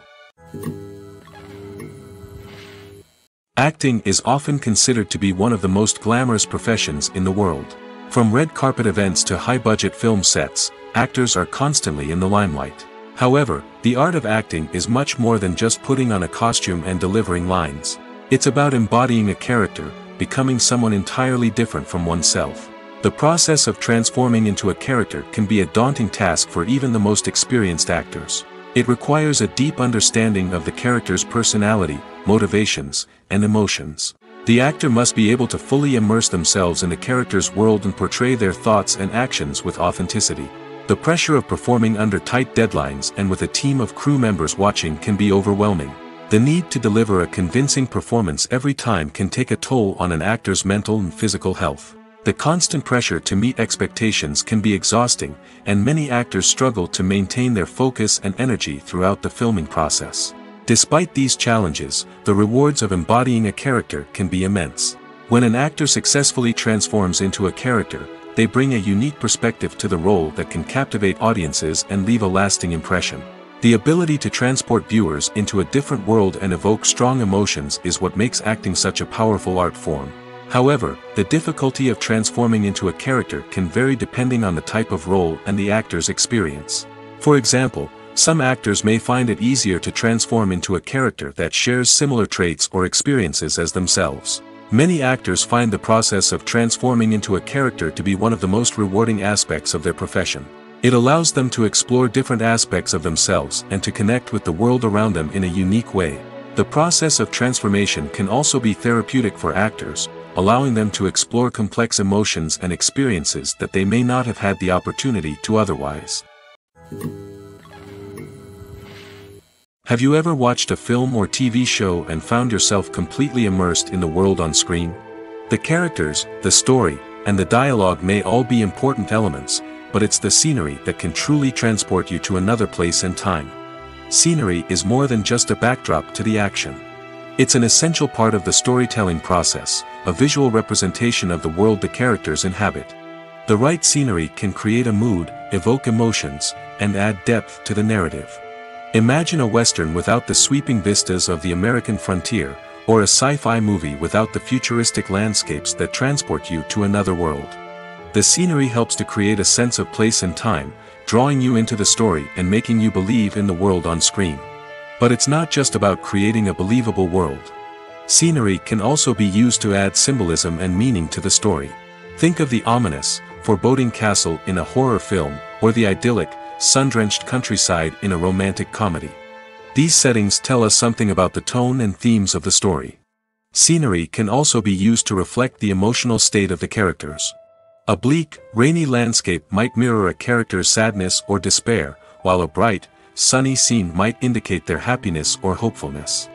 Acting is often considered to be one of the most glamorous professions in the world. From red carpet events to high-budget film sets, actors are constantly in the limelight. However, the art of acting is much more than just putting on a costume and delivering lines. It's about embodying a character, becoming someone entirely different from oneself. The process of transforming into a character can be a daunting task for even the most experienced actors. It requires a deep understanding of the character's personality, motivations, and emotions. The actor must be able to fully immerse themselves in the character's world and portray their thoughts and actions with authenticity. The pressure of performing under tight deadlines and with a team of crew members watching can be overwhelming. The need to deliver a convincing performance every time can take a toll on an actor's mental and physical health. The constant pressure to meet expectations can be exhausting, and many actors struggle to maintain their focus and energy throughout the filming process. Despite these challenges, the rewards of embodying a character can be immense. When an actor successfully transforms into a character, they bring a unique perspective to the role that can captivate audiences and leave a lasting impression. The ability to transport viewers into a different world and evoke strong emotions is what makes acting such a powerful art form. However, the difficulty of transforming into a character can vary depending on the type of role and the actor's experience. For example, some actors may find it easier to transform into a character that shares similar traits or experiences as themselves. Many actors find the process of transforming into a character to be one of the most rewarding aspects of their profession. It allows them to explore different aspects of themselves and to connect with the world around them in a unique way. The process of transformation can also be therapeutic for actors, allowing them to explore complex emotions and experiences that they may not have had the opportunity to otherwise. Have you ever watched a film or TV show and found yourself completely immersed in the world on screen? The characters, the story, and the dialogue may all be important elements, but it's the scenery that can truly transport you to another place and time. Scenery is more than just a backdrop to the action. It's an essential part of the storytelling process, a visual representation of the world the characters inhabit. The right scenery can create a mood, evoke emotions, and add depth to the narrative. Imagine a Western without the sweeping vistas of the American frontier, or a sci-fi movie without the futuristic landscapes that transport you to another world. The scenery helps to create a sense of place and time, drawing you into the story and making you believe in the world on screen. But it's not just about creating a believable world. Scenery can also be used to add symbolism and meaning to the story. Think of the ominous, foreboding castle in a horror film, or the idyllic, sun-drenched countryside in a romantic comedy. These settings tell us something about the tone and themes of the story. Scenery can also be used to reflect the emotional state of the characters. A bleak, rainy landscape might mirror a character's sadness or despair, while a bright, sunny scene might indicate their happiness or hopefulness.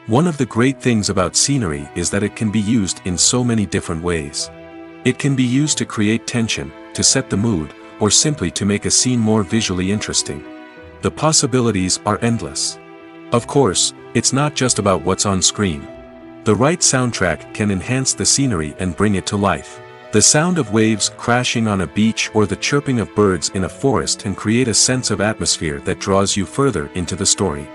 One of the great things about scenery is that it can be used in so many different ways. It can be used to create tension, to set the mood, or simply to make a scene more visually interesting. The possibilities are endless. Of course, it's not just about what's on screen. The right soundtrack can enhance the scenery and bring it to life. The sound of waves crashing on a beach or the chirping of birds in a forest can create a sense of atmosphere that draws you further into the story.